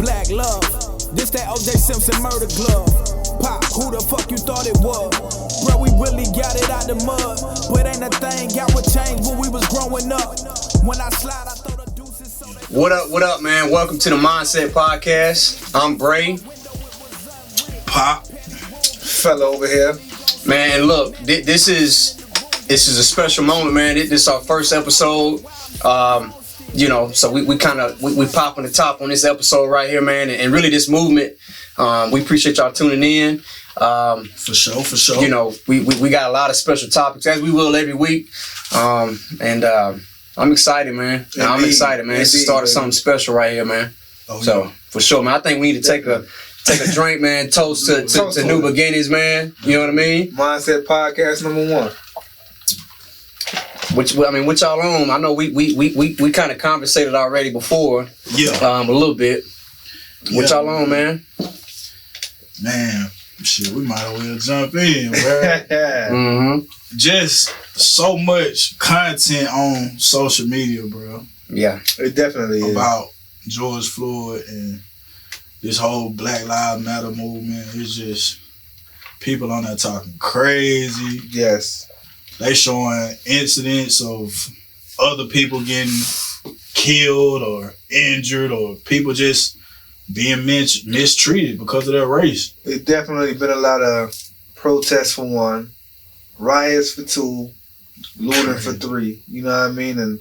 black love. This that O.J. Simpson murder glove. Pop, who the fuck you thought it was? Bro, we really got it out the mud. But ain't a thing got what changed when we was growing up. When I slide, I throw the deuces so they... What up, man? Welcome to the MiNDSET podcast. I'm Bray. Pop. Fella over here. Man, look, this is a special moment, man. This is our first episode. So we popping the top on this episode right here, man. And really this movement, we appreciate y'all tuning in. For sure. You know, we got a lot of special topics, as we will every week. I'm excited, man. Indeed. I'm excited, man. It's the start of something special right here, man. For sure, man. I think we need to take a drink, man. Toast to new beginnings, man. You know what I mean? MiNDSET podcast #1. Which y'all on? I know we kind of conversated already before. Yeah. A little bit. What y'all on, man? Man, shit, we might as well jump in, bro. Mm-hmm. Just so much content on social media, bro. Yeah. It definitely is. About George Floyd and this whole Black Lives Matter movement. It's just people on there talking crazy. Yes. They showing incidents of other people getting killed or injured or people just being mistreated because of their race. It's definitely been a lot of protests for one, riots for two, looting for three. You know what I mean? And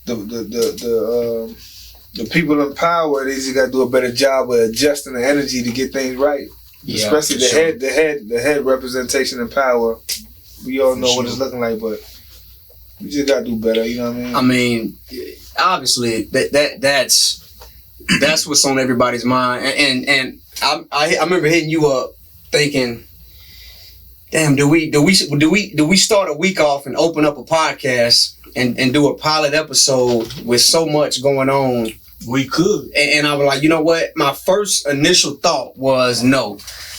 the people in power, they just got to do a better job of adjusting the energy to get things right. Yeah, especially the head representation in power. We all know what it's looking like, but we just gotta do better. You know what I mean? I mean, obviously that's what's on everybody's mind. And I remember hitting you up thinking, damn, do we start a week off and open up a podcast and do a pilot episode with so much going on? We could. And I was like, you know what? My first initial thought was no.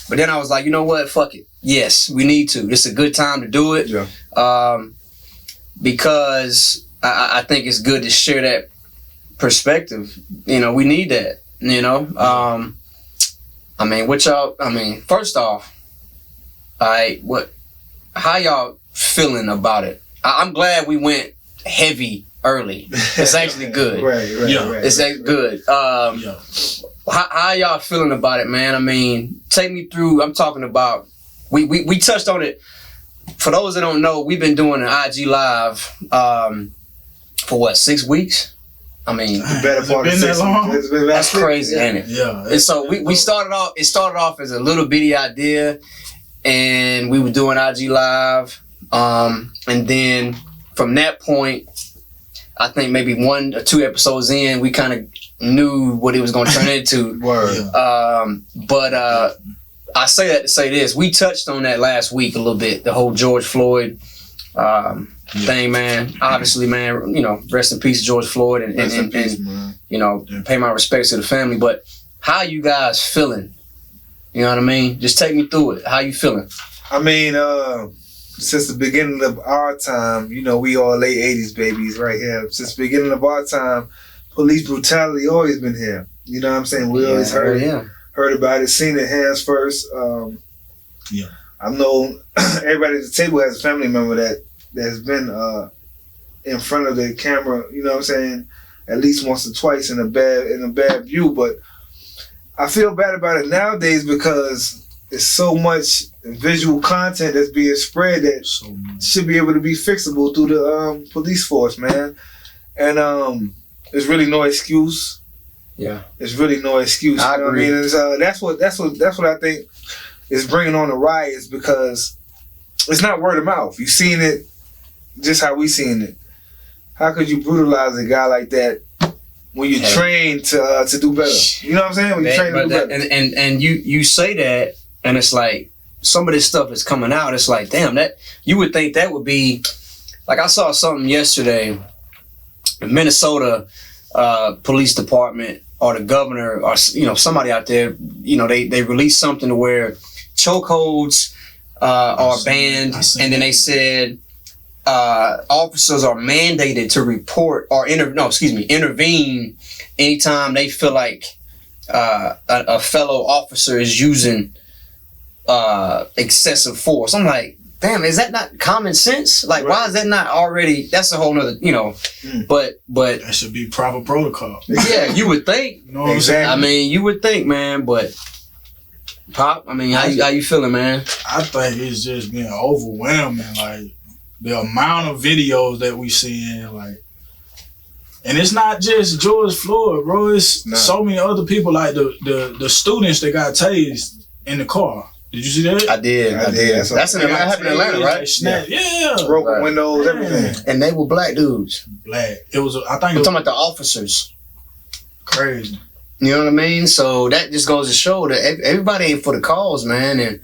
But then I was like, you know what? Fuck it. Yes, we need to. It's a good time to do it. Yeah. Because I think it's good to share that perspective. You know, we need that. You know? First off, how y'all feeling about it? I'm glad we went heavy early. It's actually good. Right. It's actually good. How y'all feeling about it, man? I mean, take me through. I'm talking about, we touched on it. For those that don't know, we've been doing an IG live for what, 6 weeks? I mean, better part of 6 weeks. That's crazy, ain't it? Yeah. And so we started off. It started off as a little bitty idea, and we were doing IG live, and then from that point, I think maybe 1 or 2 episodes in, we kind of knew what it was going to turn into. Word. But I say that to say this. We touched on that last week a little bit, the whole George Floyd thing, man. Obviously, man, you know, rest in peace, George Floyd, and you know, pay my respects to the family. But how you guys feeling? You know what I mean? Just take me through it. How you feeling? I mean, since the beginning of our time, you know, we all late 80s babies right here. Since the beginning of our time, police brutality always been here. You know what I'm saying? We always heard about it, seen it hands first. I know everybody at the table has a family member that has been in front of the camera, you know what I'm saying, at least once or twice in a bad view. But I feel bad about it nowadays because it's so much visual content that's being spread that should be able to be fixable through the police force, man. And there's really no excuse. Yeah, there's really no excuse. I agree. I mean, it's, that's what I think is bringing on the riots, because it's not word of mouth. You've seen it just how we seen it. How could you brutalize a guy like that when you're trained to do better? You know what I'm saying? When you're trained to do better. And you say that, and it's like some of this stuff is coming out. It's like, damn, that you would think that would be like, I saw something yesterday. The Minnesota police department or the governor or, you know, somebody out there, you know, they released something to where chokeholds are banned, and then they said officers are mandated to report or intervene anytime they feel like a fellow officer is using excessive force. I'm like, damn, is that not common sense? Like, why is that not already? That's a whole nother, But that should be proper protocol. Yeah, you would think. You know what I'm saying? I mean, you would think, man. But Pop, I mean, how you feeling, man? I think it's just been overwhelming. Like the amount of videos that we seeing, like. And it's not just George Floyd, bro. It's so many other people, like the students that got tased in the car. Did you see that? I did. That's in happened in Atlanta, right? Yeah. Broken windows, everything. And they were black dudes. Black. It was. I think. I'm talking about the officers. Crazy. You know what I mean? So that just goes to show that everybody ain't for the cause, man. And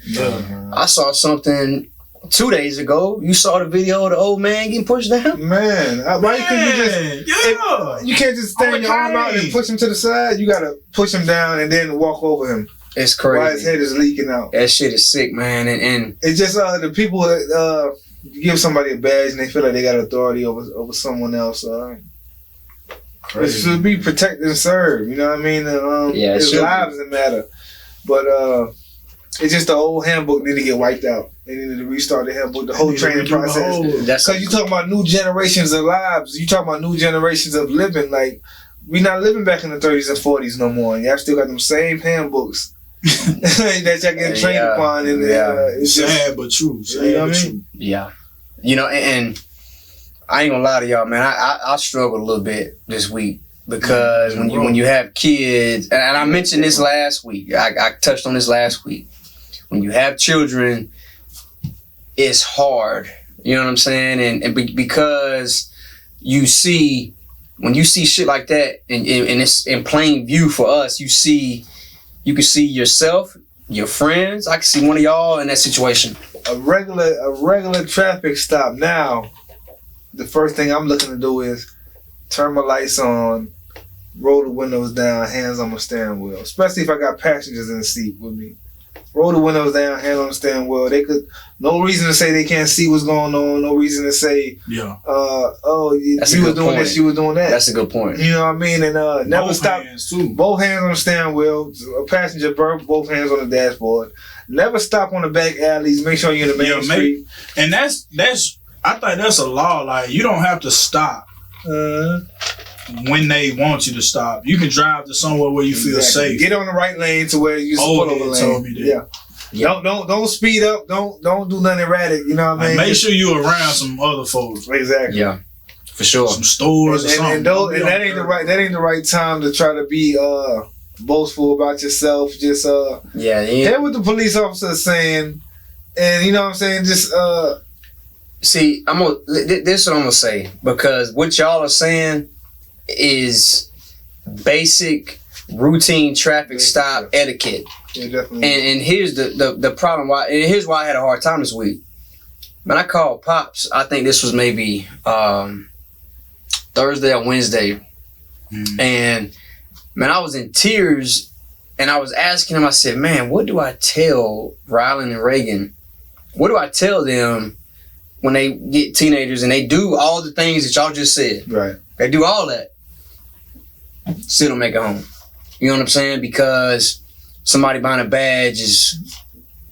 I saw something 2 days ago. You saw the video of the old man getting pushed down? Man, why couldn't you just... You can't just stand your arm out and push him to the side. You got to push him down and then walk over him. It's crazy. While his head is leaking out. That shit is sick, man. And it's just the people that give somebody a badge and they feel like they got authority over someone else. It should be protect and serve. You know what I mean? His lives that matter. But it's just the old handbook need to get wiped out. They need to restart the handbook, the whole training process. Because you talking about new generations of lives. You talking about new generations of living. Like, we not living back in the 30s and 40s no more. And y'all still got them same handbooks that y'all getting trained upon. And it's sad but true. You know what I mean? Yeah. You know, and I ain't gonna lie to y'all, man. I struggled a little bit this week because when you have kids, and I mentioned this last week. I touched on this last week. When you have children, it's hard. You know what I'm saying? And because when you see shit like that, and it's in plain view for us, you can see yourself, your friends. I can see one of y'all in that situation. A regular traffic stop now. The first thing I'm looking to do is turn my lights on, roll the windows down, hands on my steering wheel. Especially if I got passengers in the seat with me. Roll the windows down, hands on the steering wheel. No reason to say they can't see what's going on. No reason to say, you was doing this, you was doing that. That's a good point. You know what I mean? And never stop. Both hands on the steering wheel. A passenger berth, both hands on the dashboard. Never stop on the back alleys. Make sure you're in the main street. And that's. I think that's a law. Like, you don't have to stop when they want you to stop. You can drive to somewhere where you feel safe. Get on the right lane to where you pull over lane. Told me that. Yeah. Don't speed up. Don't do nothing erratic. You know what I mean? Make sure you're around some other folks. Exactly. Yeah, for sure. Some stores or something. And that ain't the right time to try to be boastful about yourself. Just hear what the police officer is saying, and you know what I'm saying. Just see, this is what I'm gonna say, because what y'all are saying is basic routine traffic stop etiquette. Yeah, definitely. And here's the problem why. And here's why I had a hard time this week. Man, I called Pops. I think this was maybe Thursday or Wednesday, and man, I was in tears, and I was asking him. I said, "Man, what do I tell Rylan and Reagan? What do I tell them when they get teenagers and they do all the things that y'all just said? Right. They do all that. Still don't make it home. You know what I'm saying? Because somebody buying a badge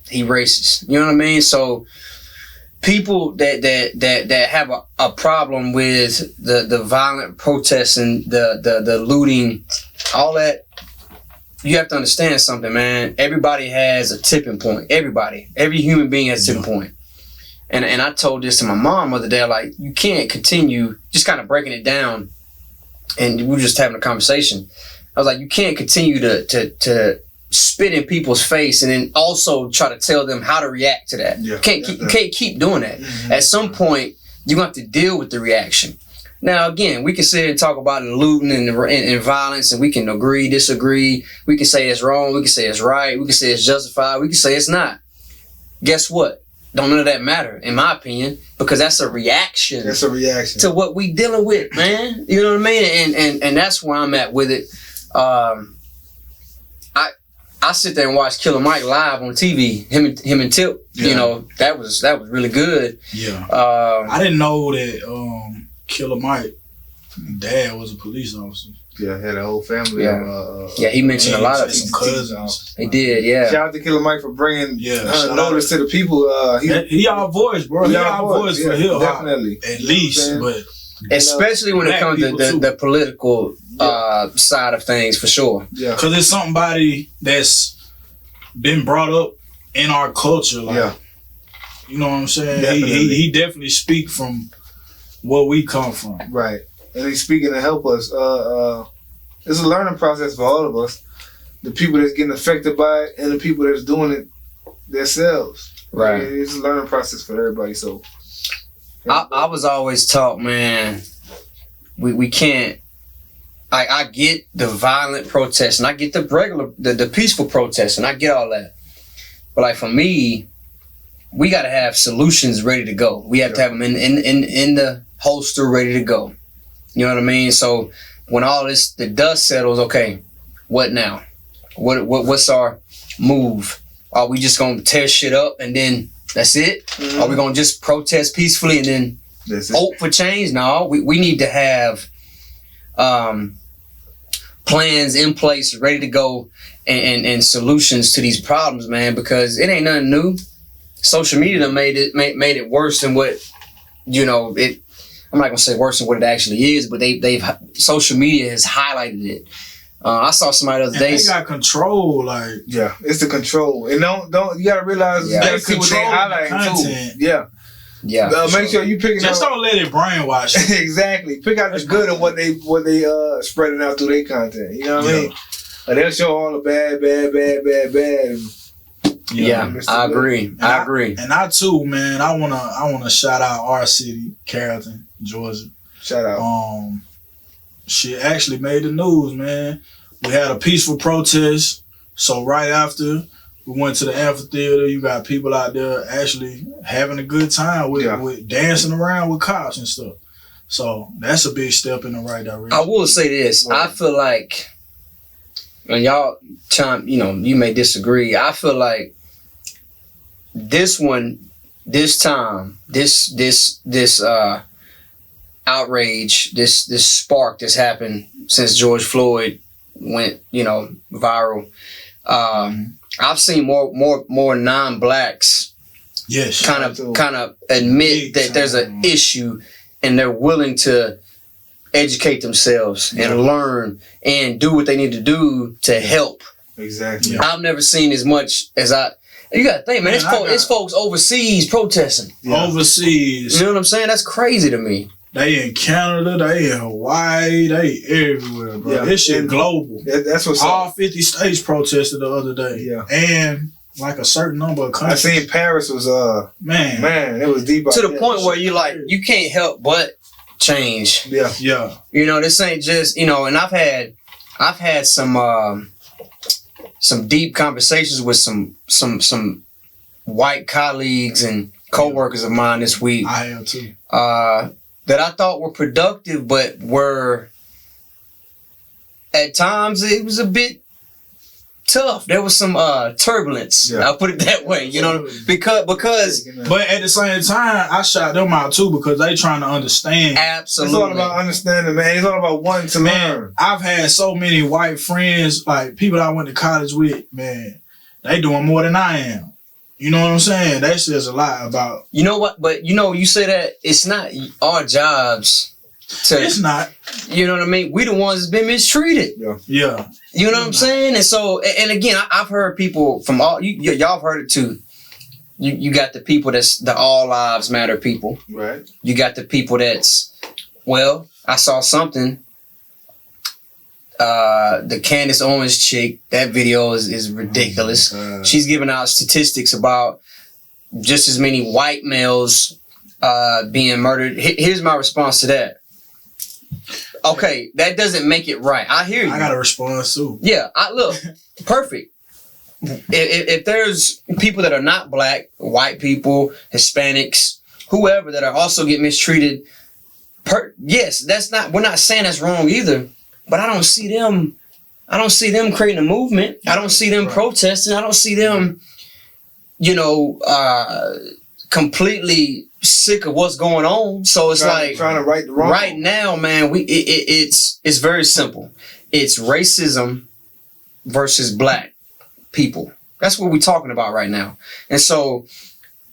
he racist. You know what I mean? So people that have a problem with the violent protests and the looting, all that, you have to understand something, man. Everybody has a tipping point. Every human being has a tipping point. And I told this to my mom the other day, like, you can't continue just kind of breaking it down. And we were just having a conversation. I was like, you can't continue to spit in people's face and then also try to tell them how to react to that. You can't keep doing that. Mm-hmm. At some point, you're going to have to deal with the reaction. Now, again, we can sit here and talk about the looting and violence, and we can agree, disagree. We can say it's wrong. We can say it's right. We can say it's justified. We can say it's not. Guess what? Don't none of that matter, in my opinion, because that's a reaction. That's a reaction to what we dealing with, man. You know what I mean? And that's where I'm at with it. I sit there and watch Killer Mike live on TV. Him and Tip. Yeah. You know, that was really good. Yeah. I didn't know that Killer Mike dad was a police officer. Yeah, had a whole family. Yeah, he mentioned a lot of some cousins. He did, yeah. Shout out to Killer Mike for bringing notice to the people. He our voice, bro. He our voice for hip hop, definitely. At least, but especially when it comes to the political side of things, for sure. Yeah, because it's somebody that's been brought up in our culture. Like, you know what I'm saying? Definitely. He definitely speak from where we come from. Right. And he's speaking to help us. It's a learning process for all of us. The people that's getting affected by it and the people that's doing it themselves. Right. It's a learning process for everybody. So I was always taught, man, we can't. I get the violent protest and I get the regular, the peaceful protest, and I get all that. But like for me, we got to have solutions ready to go. We have to have them in the holster ready to go. You know what I mean? So when all the dust settles, okay, what now? What's our move? Are we just gonna tear shit up and then that's it? Are we gonna just protest peacefully and then hope for change? No, we need to have plans in place, ready to go, and solutions to these problems, man. Because it ain't nothing new. Social media done made it worse than what it. I'm not gonna say worse than what it actually is, but they've social media has highlighted it. I saw somebody the other day. They got control, it's the control, and don't you gotta realize you gotta see what they highlighting too. Yeah. Make sure you picking just don't let it brainwash you. Exactly. Pick out the good of what they spreading out through their content. You know what I mean? Like they'll show all the bad. I agree. I agree. And I too, man. I wanna shout out our city, Carrollton, Georgia. Shout out. She actually made the news, man. We had a peaceful protest. So right after we went to the amphitheater, you got people out there actually having a good time with dancing around with cops and stuff. So that's a big step in the right direction. I will say this. I feel like, and y'all you may disagree. I feel like this outrage, this spark that's happened since George Floyd went, viral. I've seen more non-blacks kind of admit that there's an issue and they're willing to educate themselves and learn and do what they need to do to help. Exactly. I've never seen as much as you gotta think, man, it's folks overseas protesting. Overseas. You know what I'm saying? That's crazy to me. They in Canada, they in Hawaii, they everywhere, bro. Yeah. This shit global. That's what's all 50 states protested the other day. Yeah. And like a certain number of countries. I seen Paris was man, it was deep. To the point where you can't help but change. Yeah. This ain't just and I've had some deep conversations with some white colleagues and co-workers of mine this week. I am too. That I thought were productive, but were at times it was a bit tough. There was some turbulence. Yeah. I'll put it that way. Because. But at the same time, I shot them out too because they trying to understand. Absolutely. It's all about understanding, man. It's all about wanting to learn. I've had so many white friends, like people I went to college with. Man, they doing more than I am. You know what I'm saying? That says a lot about. You know what? But you say that it's not our jobs to. It's not. You know what I mean? We the ones that's been mistreated. Yeah. You know what I'm saying? And so, and again, I've heard people from all y'all have heard it too. You got the people that's the all lives matter people. Right. You got the people that's, well, I saw something. The Candace Owens chick, that video is ridiculous. She's giving out statistics about just as many white males being murdered. Here's my response to that. Okay, that doesn't make it right. I hear you. I got a response too. Yeah, look, perfect. If there's people that are not black, white people, Hispanics, whoever that are also get mistreated, yes, we're not saying that's wrong either. But I don't see them creating a movement. I don't see them protesting. I don't see them, completely sick of what's going on. So it's trying to right the wrong. Right now, man, it's very simple. It's racism versus black people. That's what we're talking about right now. And so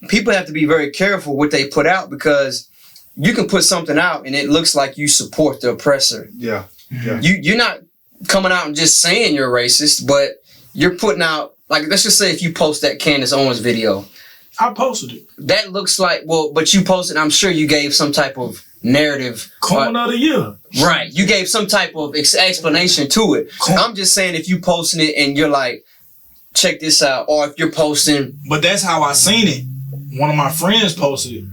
people have to be very careful what they put out, because you can put something out and it looks like you support the oppressor. Yeah. Yeah. You're not coming out and just saying you're racist, but you're putting out, like, let's just say if you post that Candace Owens video. I posted it. That looks like, well, but you posted, I'm sure you gave some type of narrative. Comment of the year. Right. You gave some type of explanation to it. I'm just saying, if you posting it and you're like, check this out, or if you're posting. But that's how I seen it. One of my friends posted it.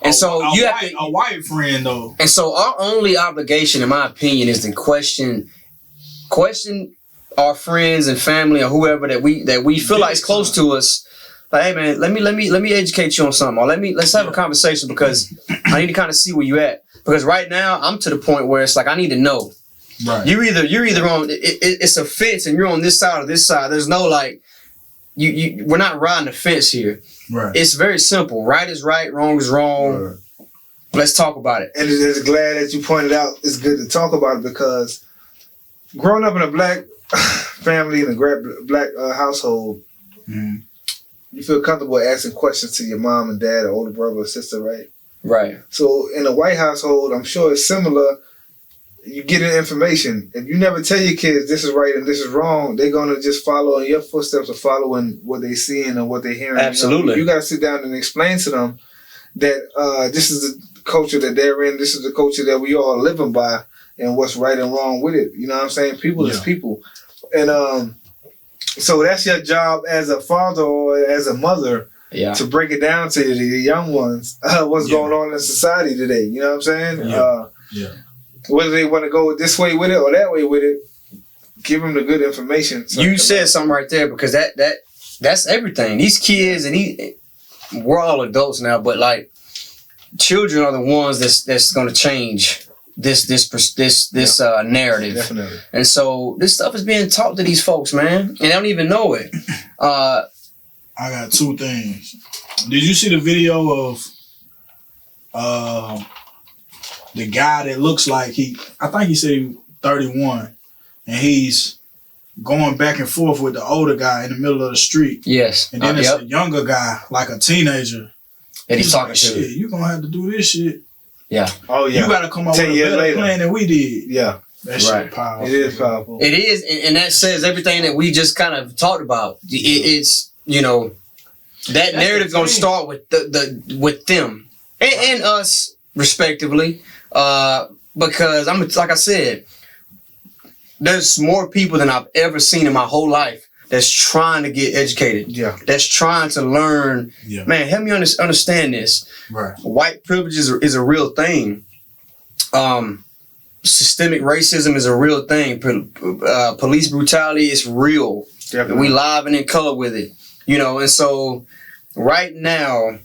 And so you have a white friend though. And so our only obligation, in my opinion, is to question our friends and family or whoever that we feel like is close to us. Like, hey man, let me educate you on something, or let's have a conversation, because I need to kind of see where you at. Because right now I'm to the point where it's like I need to know. Right. You're either on it's a fence and you're on this side or this side. There's no like we're not riding the fence here. Right. It's very simple. Right is right, wrong is wrong. Right. Let's talk about it. And it's glad that you pointed out it's good to talk about it, because growing up in a black family, in a black household, you feel comfortable asking questions to your mom and dad, or older brother or sister, right? Right. So in a white household, I'm sure it's similar. You get information. If you never tell your kids this is right and this is wrong, they're going to just follow in your footsteps or following what they're seeing and what they're hearing. Absolutely. You got to sit down and explain to them that this is the culture that they're in. This is the culture that we all living by, and what's right and wrong with it. You know what I'm saying? People is people. And so that's your job as a father or as a mother, to break it down to the young ones, what's going on in society today. You know what I'm saying? Whether they want to go this way with it or that way with it, give them the good information. You said something right there, because that's everything. These kids and we're all adults now, but like children are the ones that's going to change this narrative. Definitely. And so this stuff is being taught to these folks, man, and they don't even know it. I got two things. Did you see the video of the guy that looks like I think he said he was 31, and he's going back and forth with the older guy in the middle of the street. Yes. And then it's a younger guy, like a teenager. And he's talking like, shit. You're going to have to do this shit. Yeah. Oh, yeah. You got to come up with a better plan than we did. Yeah. That shit powerful. It is powerful. It is, and that says everything that we just kind of talked about. It's, that narrative's going to start with with them and us, respectively. Because like I said, there's more people than I've ever seen in my whole life that's trying to get educated. Yeah. That's trying to learn. Yeah. Man, help me understand this. Right. White privilege is a real thing. Systemic racism is a real thing. Police brutality is real. Definitely. We live and in color with it. And so right now,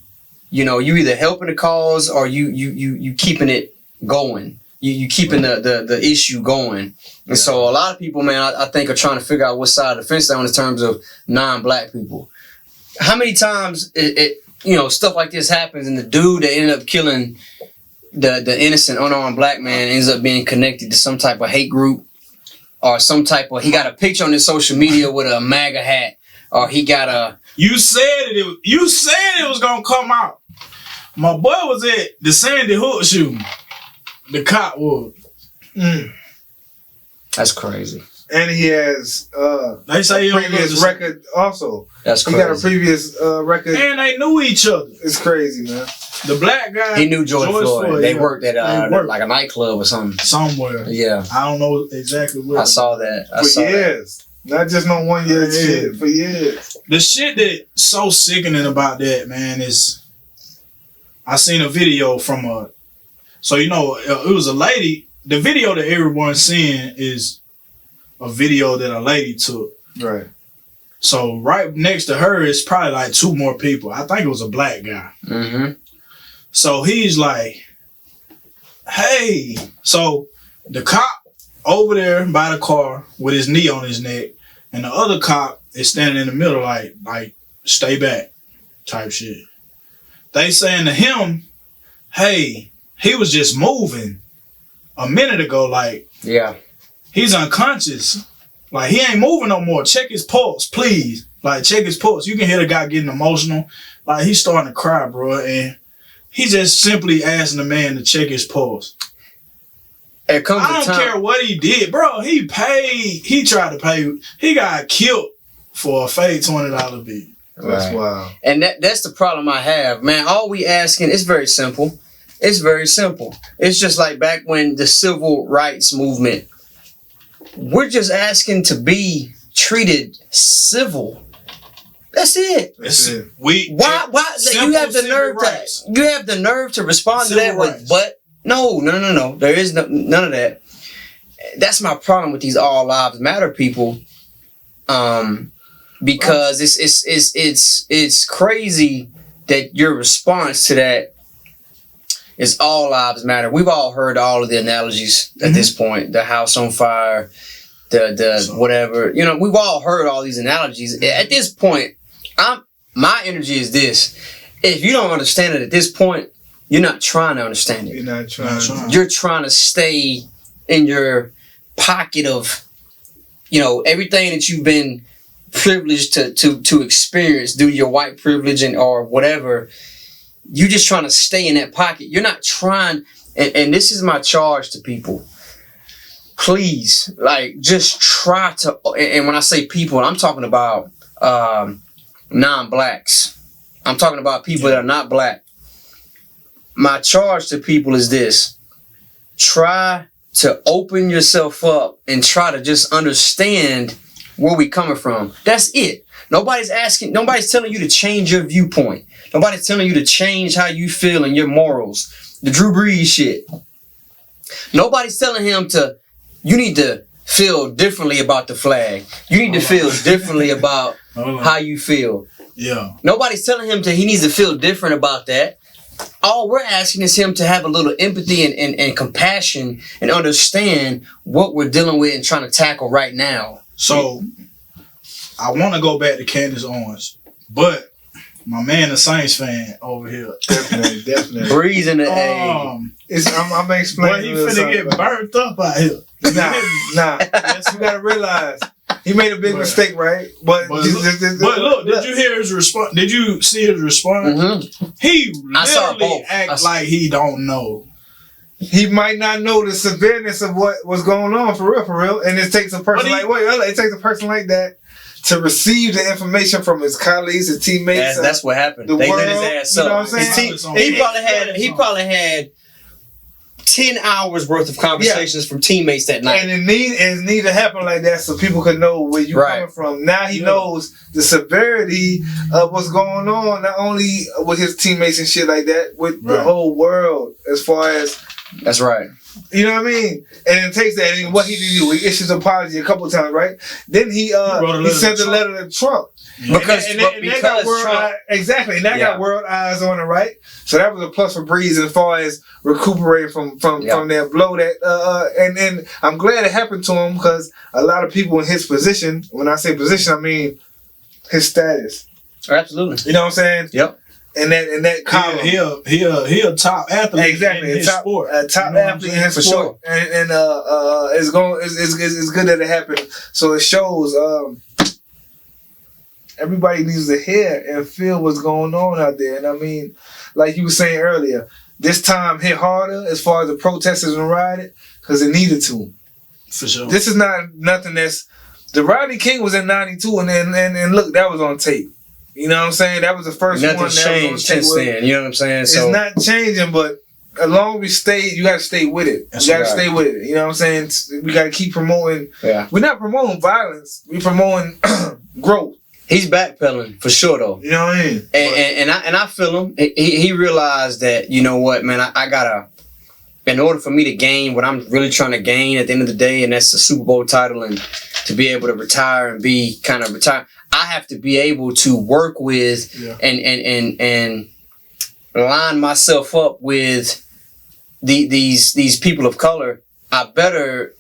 you either helping the cause or you keeping it going. You keeping the issue going. And so a lot of people, man, I think are trying to figure out what side of the fence they're on in terms of non-black people. How many times stuff like this happens, and the dude that ended up killing the innocent unarmed black man ends up being connected to some type of hate group, or some type of, he got a picture on his social media with a MAGA hat, or he got a. You said it was gonna come out. My boy was at the Sandy Hook shooting. The cop was. That's crazy. And he has they say a previous record also. That's crazy. He got a previous record. And they knew each other. It's crazy, man. The black guy. He knew George Floyd. They worked at like a nightclub or something. Somewhere. Yeah. I don't know exactly where. I saw that. For years. Not just no 1 year shit. For years. The shit that's so sickening about that, man, is I seen a video from so it was a lady. The video that everyone's seeing is a video that a lady took. Right. So right next to her is probably like two more people. I think it was a black guy. Mm-hmm. So he's like, hey. So the cop over there by the car with his knee on his neck, and the other cop is standing in the middle like stay back type shit. they saying to him, hey, he was just moving a minute ago. Like, yeah, he's unconscious. Like, he ain't moving no more. Check his pulse, please. Like, check his pulse. You can hear the guy getting emotional. Like, he's starting to cry, bro. And he just simply asking the man to check his pulse. I don't care what he did, bro. He tried to pay. He got killed for a fake $20 bill. That's wild. And that's the problem I have, man. All we asking, it's very simple. It's very simple. It's just like back when the civil rights movement. We're just asking to be treated civil. That's it. That's it. Why you have the nerve to respond to that with but no. There is none of that. That's my problem with these all lives matter people. Because it's crazy that your response to that is all lives matter. We've all heard all of the analogies at this point. The house on fire, the whatever. You know, we've all heard all these analogies. At this point, my energy is this. If you don't understand it at this point, you're not trying to understand it. You're not trying. You're trying to stay in your pocket of, you know, everything that you've been privileged to experience due to your white privilege or whatever. You're just trying to stay in that pocket. You're not trying, and this is my charge to people. Please, like, just try to, and when I say people, I'm talking about non-blacks. I'm talking about people that are not black. My charge to people is this. Try to open yourself up and try to just understand where we coming from. That's it. Nobody's telling you to change your viewpoint. Nobody's telling you to change how you feel and your morals. The Drew Brees shit. Nobody's telling him you need to feel differently about the flag. You need to feel differently about how you feel. Yeah. Nobody's telling him he needs to feel different about that. All we're asking is him to have a little empathy and compassion and understand what we're dealing with and trying to tackle right now. So, I want to go back to Candace Owens, but my man, the Saints fan over here, definitely. Breeze in the A. I'm explaining. But he finna get burnt up out here. Nah. You gotta realize he made a big mistake, right? But look, did you hear his response? Did you see his response? Mm-hmm. He literally acts like he don't know. He might not know the severeness of what was going on for real, and it takes a person like that to receive the information from his colleagues, his teammates. That's what happened. They lit his ass up. You know what I'm saying? He probably had 10 hours worth of conversations from teammates that night. And it need to happen like that so people can know where you're coming from. Now he knows the severity of what's going on, not only with his teammates and shit like that, with the whole world as far as. That's right. You know what I mean? And it takes that. And what he did, he issues an apology a couple of times, right? Then he sent a letter to Trump. Because that got world eyes on it, right? So that was a plus for Breeze as far as recuperating from that blow. And I'm glad it happened to him because a lot of people in his position, when I say position, I mean his status. Absolutely. You know what I'm saying? Yep. And that column. He a top athlete. Exactly, in his sport. A top athlete in his sport. Sure. And it's good that it happened. So it shows everybody needs to hear and feel what's going on out there. And I mean, like you were saying earlier, this time hit harder as far as the protesters and rioting because it needed to. For sure. This is not nothing that's. The Rodney King was in '92, and look, that was on tape. You know what I'm saying? That was the first one. Nothing's changed since then. You know what I'm saying? It's not changing, but as long as we stay, you got to stay with it. You got to stay with it. You know what I'm saying? We got to keep promoting. Yeah. We're not promoting violence. We're promoting growth. He's backpedaling for sure, though. You know what I mean? And I feel him. He realized that, you know what, man, I gotta, in order for me to gain what I'm really trying to gain at the end of the day, and that's the Super Bowl title, and to be able to retire and be kind of retired, I have to be able to work with and line myself up with these people of color. I better,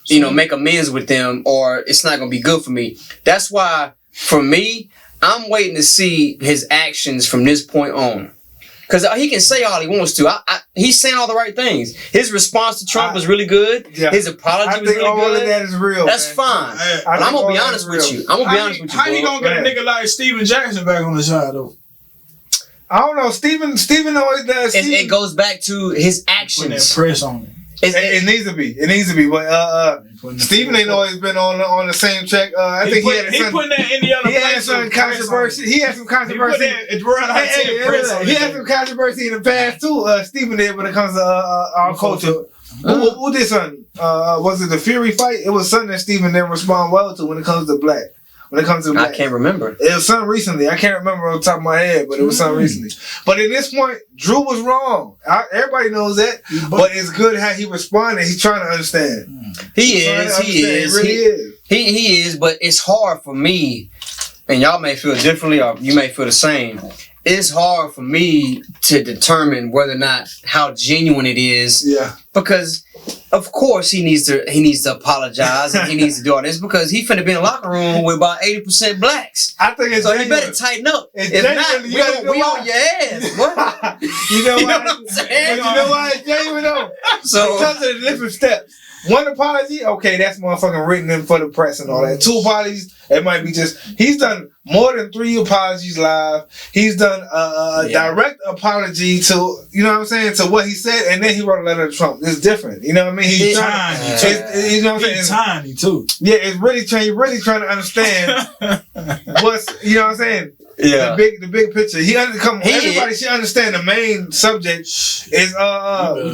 make amends with them, or it's not gonna be good for me. That's why, for me, I'm waiting to see his actions from this point on. Because he can say all he wants to. He's saying all the right things. His response to Trump was really good. Yeah. His apology was really good. All of that is real. That's fine. But I'm going to be honest with you. I'm going to be honest with you. How you going to get a nigga like Steven Jackson back on the side, though? I don't know. Steven always does. It goes back to his actions. Putting that press on it. It needs to be. It needs to be. But Steven ain't always been on the same track. I think he putting that Indiana. He had some controversy. He had some controversy. He had some controversy in the past too. Steven did when it comes to our culture. Who did something? Was it the Fury fight? It was something that Steven didn't respond well to when it comes to black. When it comes to black. I can't remember. It was something recently. I can't remember on the top of my head, but it was something recently. But at this point, Drew was wrong. Everybody knows that. But it's good how he responded. He's trying to understand. He is. He is. But it's hard for me, and y'all may feel differently, or you may feel the same. It's hard for me to determine whether or not how genuine it is. Yeah. Because of course he needs to apologize and he needs to do all this because he finna be in the locker room with about 80% blacks. I think it's so he better tighten up. If not, we on your ass. What? You know what I'm saying? But you know why it's genuine though? So because of the different steps. One apology, okay, that's motherfucking written in for the press and all that. 2 apologies, it might be just, he's done more than 3 apologies live. He's done a direct apology to, you know what I'm saying, to what he said, and then he wrote a letter to Trump. It's different, you know what I mean? He's tiny. You know what I'm saying? He's tiny too. Yeah, it's really trying to understand what's, you know what I'm saying? Yeah. The big picture. Everybody should understand the main subject is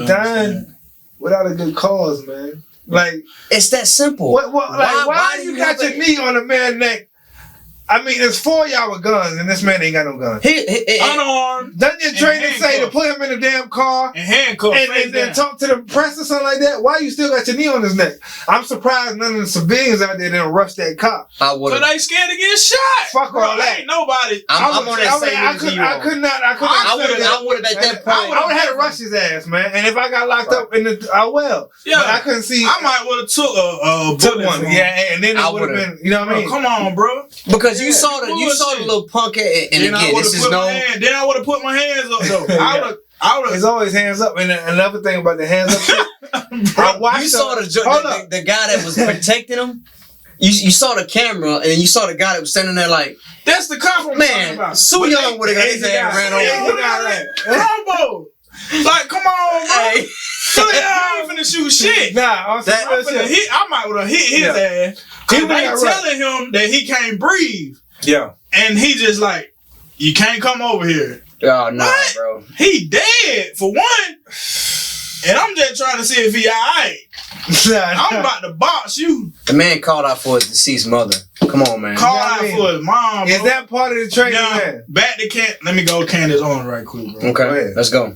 dying without a good cause, man. Like, it's that simple. Why you got your knee on a man's neck? I mean, there's 4 of y'all with guns, and this man ain't got no gun. Unarmed. Doesn't your trainer say to put him in the damn car and handcuff and then talk to the press or something like that? Why you still got your knee on his neck? I'm surprised none of the civilians out there didn't rush that cop. I would. Because they scared to get shot. Fuck all that. Ain't nobody. I'm on that same I could not. I would have at that point. I would have had to rush his ass, man. And if I got locked up I will. Yeah. But I couldn't see. I might would have took a bullet one. Yeah, and then it would have been. You know what I mean? Come on, bro. Because you saw the little punk and again, this is no. Then I would have put my hands up though. I would. It's always hands up. And another thing about the hands up shit, you saw the guy that was protecting him. You saw the camera and then you saw the guy that was standing there like. That's the compliment. Man, Sue Young would have got his ass ran over. Rambo. Like, come on, bro. I ain't finna shoot shit. Nah, I might would have hit his ass. Cause they telling him that he can't breathe. Yeah. And he just like, you can't come over here. Oh, no, bro. He dead, for one. And I'm just trying to see if he alright. I'm about to box you. The man called out for his deceased mother. Come on, man. Called out for his mom, bro. Is that part of the training, man? Back to let me go Candace on right quick, bro. Okay, let's go.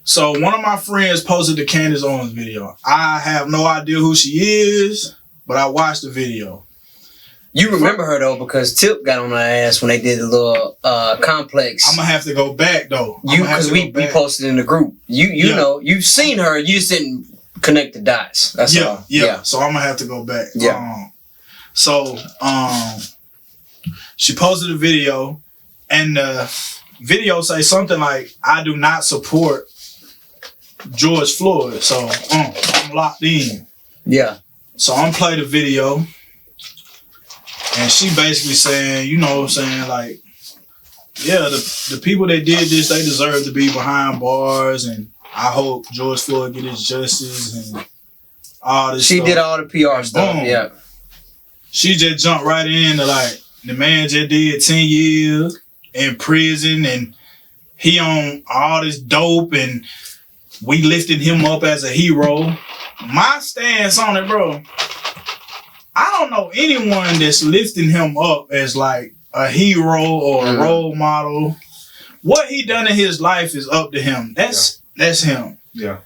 So one of my friends posted the Candace Owens video. I have no idea who she is, but I watched the video. You remember her though because Tip got on her ass when they did the little complex. I'm gonna have to go back though. Because we posted in the group. You know, you've seen her. You just didn't connect the dots. That's all. Yeah. So I'm gonna have to go back. Yeah. She posted a video, and the video say something like, "I do not support George Floyd." So I'm locked in. Yeah. So I'm play the video. And she basically saying, you know what I'm saying, like, yeah, the people that did this, they deserve to be behind bars, and I hope George Floyd get his justice and all this stuff. She did all the PR stuff, yeah. She just jumped right into, like, the man just did 10 years in prison, and he on all this dope, and we lifted him up as a hero. My stance on it, bro, I don't know anyone that's lifting him up as like a hero or a role model. What he done in his life is up to him. That's him. Yeah.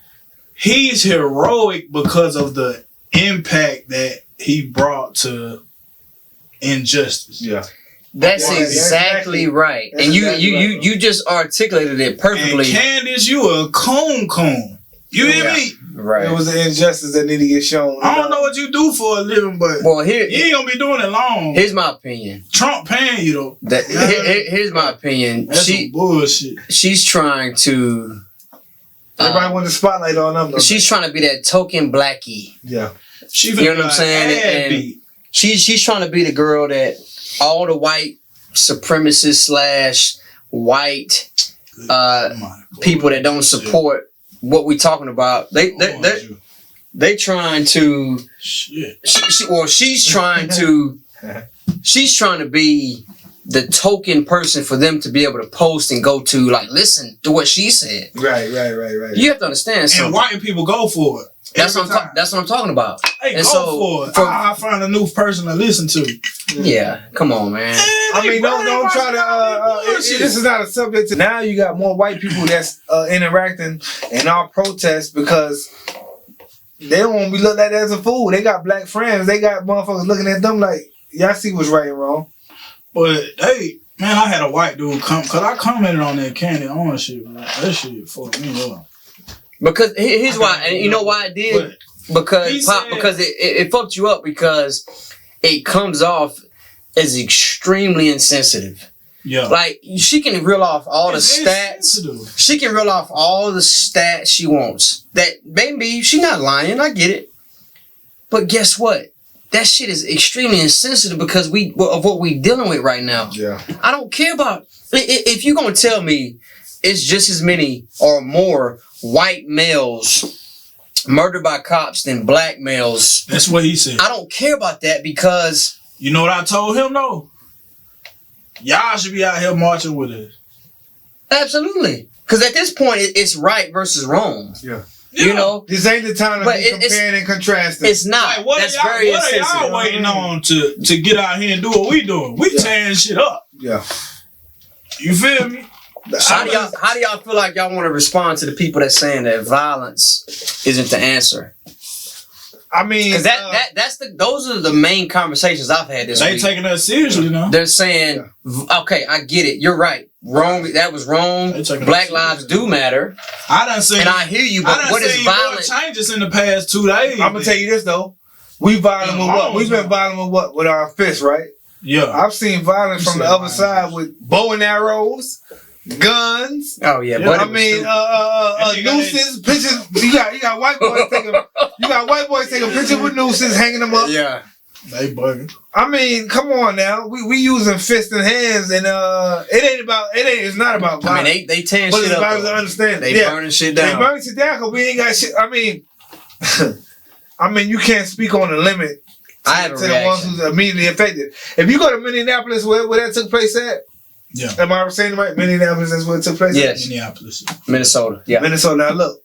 He's heroic because of the impact that he brought to injustice. Yeah. That's exactly right. And you just articulated it perfectly. And Candace, you a coon. You hear me? Right. It was an injustice that need to get shown. I don't know what you do for a living, but Well, you ain't gonna be doing it long. Here's my opinion. Trump paying you though. Here's my opinion. That's some bullshit. She's trying to. Everybody wants the spotlight on them. She's trying to be that token blackie. Yeah. She You know what I'm saying? And she's trying to be the girl that all the white supremacists / white people that don't support what we talking about. They trying to. Shit. She's trying to. She's trying to be the token person for them to be able to post and go to, like, listen to what she said. Right. You have to understand something. And white people go for it. That's what I'm talking about. Hey, and go for it. I find a new person to listen to. Yeah, come on, man. I mean, don't try to. This is not a subject. Now you got more white people that's interacting in our protests because they don't want to be looked at as a fool. They got black friends. They got motherfuckers looking at them like, y'all see what's right and wrong. But man, I had a white dude come because I commented on that candy orange shit. Man. That shit fucked me up. Because here's why, and you know why it did? Because it fucked you up because it comes off as extremely insensitive. Yeah. Like, she can reel off all the stats. She can reel off all the stats she wants. That, maybe, she's not lying, I get it. But guess what? That shit is extremely insensitive because of what we dealing with right now. Yeah. I don't care about, if you're going to tell me it's just as many or more white males murdered by cops than black males. That's what he said. I don't care about that because... You know what I told him, though? Y'all should be out here marching with us. Absolutely. Because at this point, it's right versus wrong. Yeah. You know? This ain't the time to be comparing and contrasting. It's not. Like, That's very insensitive. What are y'all waiting on to get out here and do what we doing? We tearing shit up. Yeah. You feel me? How do y'all feel like y'all want to respond to the people that's saying that violence isn't the answer? I mean, because those are the main conversations I've had this week. They taking that seriously now. They're saying, okay, I get it. You're right. Wrong. That was wrong. Black lives do matter. I done seen, and I hear you. But what is violence? Changes in the past 2 days. I'm gonna tell you this though. We violent with what? We've been violent with what? With our fists, right? Yeah. I've seen violence from the other side with bow and arrows, guns. Oh yeah, I mean, nooses, pictures. You got white boys taking pictures with nooses, hanging them up. Yeah, they bugging. I mean, come on now. We using fists and hands, and it's not about violence. I mean, they tearing shit up. But it's about understanding. They burning shit down. They burning shit down because we ain't got shit. I mean, you can't speak on the limit. I have a reaction. The ones who's immediately affected. If you go to Minneapolis, where that took place at? Yeah. Am I saying it right? Minneapolis, that's where it took place? Yes. Minneapolis. Minnesota. Yeah. Minnesota. Now look,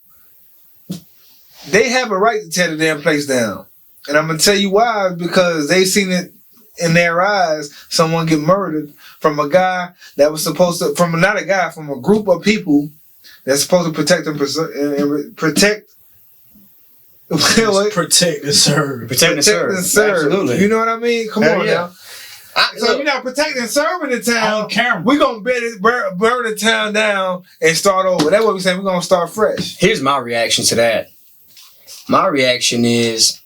they have a right to tear the damn place down. And I'm going to tell you why. Because they seen it in their eyes, someone get murdered from a guy that was supposed to, from a group of people that's supposed to protect and protect. Protect and serve. Protect and serve. Absolutely. You know what I mean? Come on now. So look, you're not protecting and serving the town. On camera. We're going to burn the town down and start over. That's what we're saying. We're going to start fresh. Here's my reaction to that. My reaction is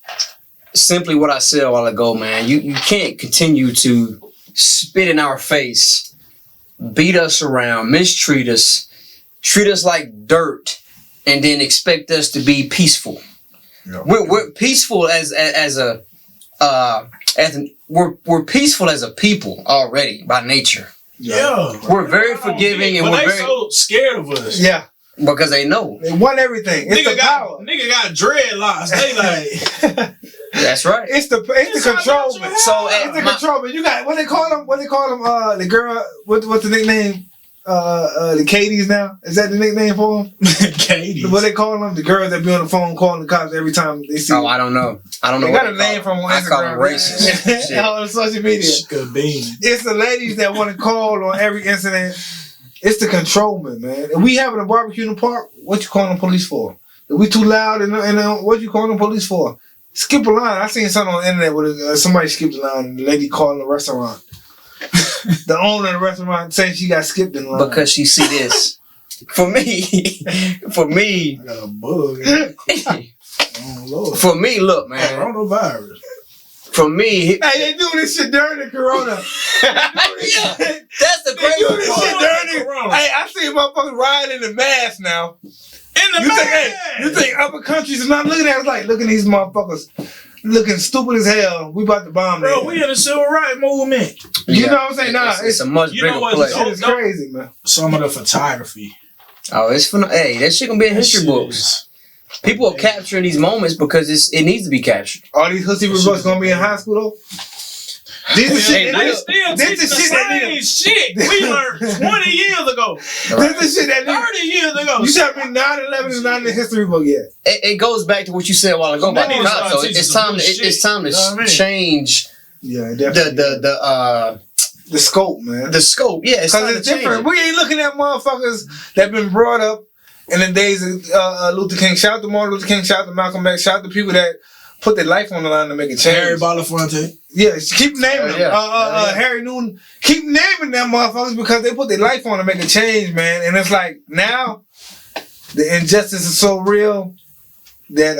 simply what I said a while ago, man. You can't continue to spit in our face, beat us around, mistreat us, treat us like dirt, and then expect us to be peaceful. Yeah. We're peaceful we're peaceful as a people already by nature. Yeah. We're very forgiving and we're very so scared of us. Yeah. Because they know. They want everything. It's the power. Nigga got dreadlocks. They like That's right. It's the controlment. So it's the controlment. You got what they call them? The girl. What's the nickname? The Katie's now. Is that the nickname for them? Katie's. What they call them? The girls that be on the phone calling the cops every time they see. Oh, I don't know. They got a name from on Instagram. I call them racist. On social media. It's the ladies that want to call on every incident. It's the controlment, man. If we having a barbecue in the park, what you calling the police for? If we too loud and what you calling the police for? Skip a line. I seen something on the internet where somebody skipped the line. The lady calling the restaurant. The owner of the restaurant saying she got skipped in line. Because she see this. For me, I got a bug. Oh, Lord. For me, look, man. Coronavirus. For me, hey, they doing this shit during the corona. yeah, that's the They crazy doing this shit part. during the corona. Hey, I see motherfuckers riding in the mask now. In the mask. You think other countries are not looking at us like, look at these motherfuckers looking stupid as hell. We about to bomb them. Bro, we in the civil rights movement. You know what I'm saying? Nah, it's a much you bigger know what, place. shit is crazy, man. Some of the photography. Oh, it's fun. Hey, that shit gonna be in history books. People are capturing these moments because it needs to be captured. All these hussy reports gonna be in high school though. These are shit. They still teach the same shit we learned 20 years ago. This is shit that 30 years ago. You tell me 9/11 is not in the history book yet. It goes back to what you said a while ago about the cops. So it's time to change. Yeah, definitely. The scope, man. The scope, yeah, because it's different. We ain't looking at motherfuckers that been brought up in the days of Luther King. Shout out to Martin Luther King. Shout out to Malcolm X. Shout out to people that put their life on the line to make a change. Harry Belafonte. Yeah, keep naming them. Yeah. Harry Newton. Keep naming them motherfuckers because they put their life on to make a change, man. And it's like now the injustice is so real that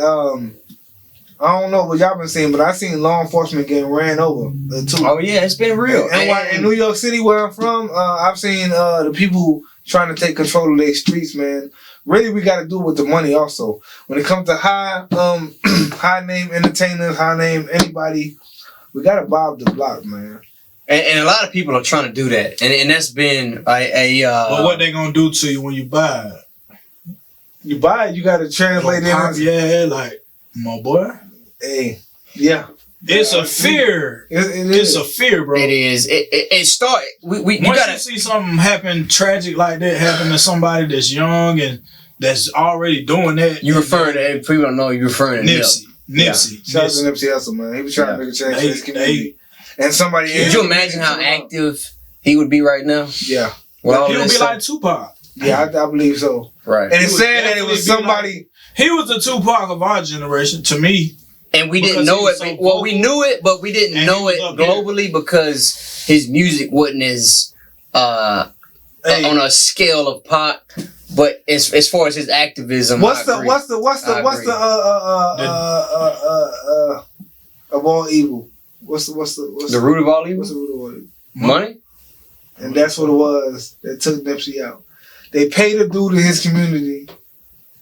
I don't know what y'all been seeing, but I seen law enforcement getting ran over too. Oh yeah, it's been real. And in New York City, where I'm from, I've seen the people trying to take control of their streets, man. Really, we got to do with the money also. When it comes to high name entertainers, high name anybody, we got to bob the block, man. And a lot of people are trying to do that, and that's been But what they gonna do to you when you buy it? You buy it, you got to translate it. Yeah, like my boy. Hey, yeah. It's a fear. It's a fear, bro. It is. It started. Once you see something happen tragic like that happen to somebody that's young and that's already doing that. You referring to, if people don't know, you're referring to Nipsey. Nipsey. Shout out to Nipsey Hussle, man. He was trying to make a change for his community. And somebody. Could you imagine how active he would be right now? Yeah. Well, he would be like Tupac. Yeah, I believe so. Right. And it's sad that it was somebody. He was the Tupac of our generation, to me. And we didn't know it. Well, we knew it, but we didn't know it globally because his music wasn't as on a scale of Pac. But as far as his activism, what's the of all evil? What's the root of all evil? What's the root of all evil? Money. And that's what it was that took Nipsey out. They paid a dude in his community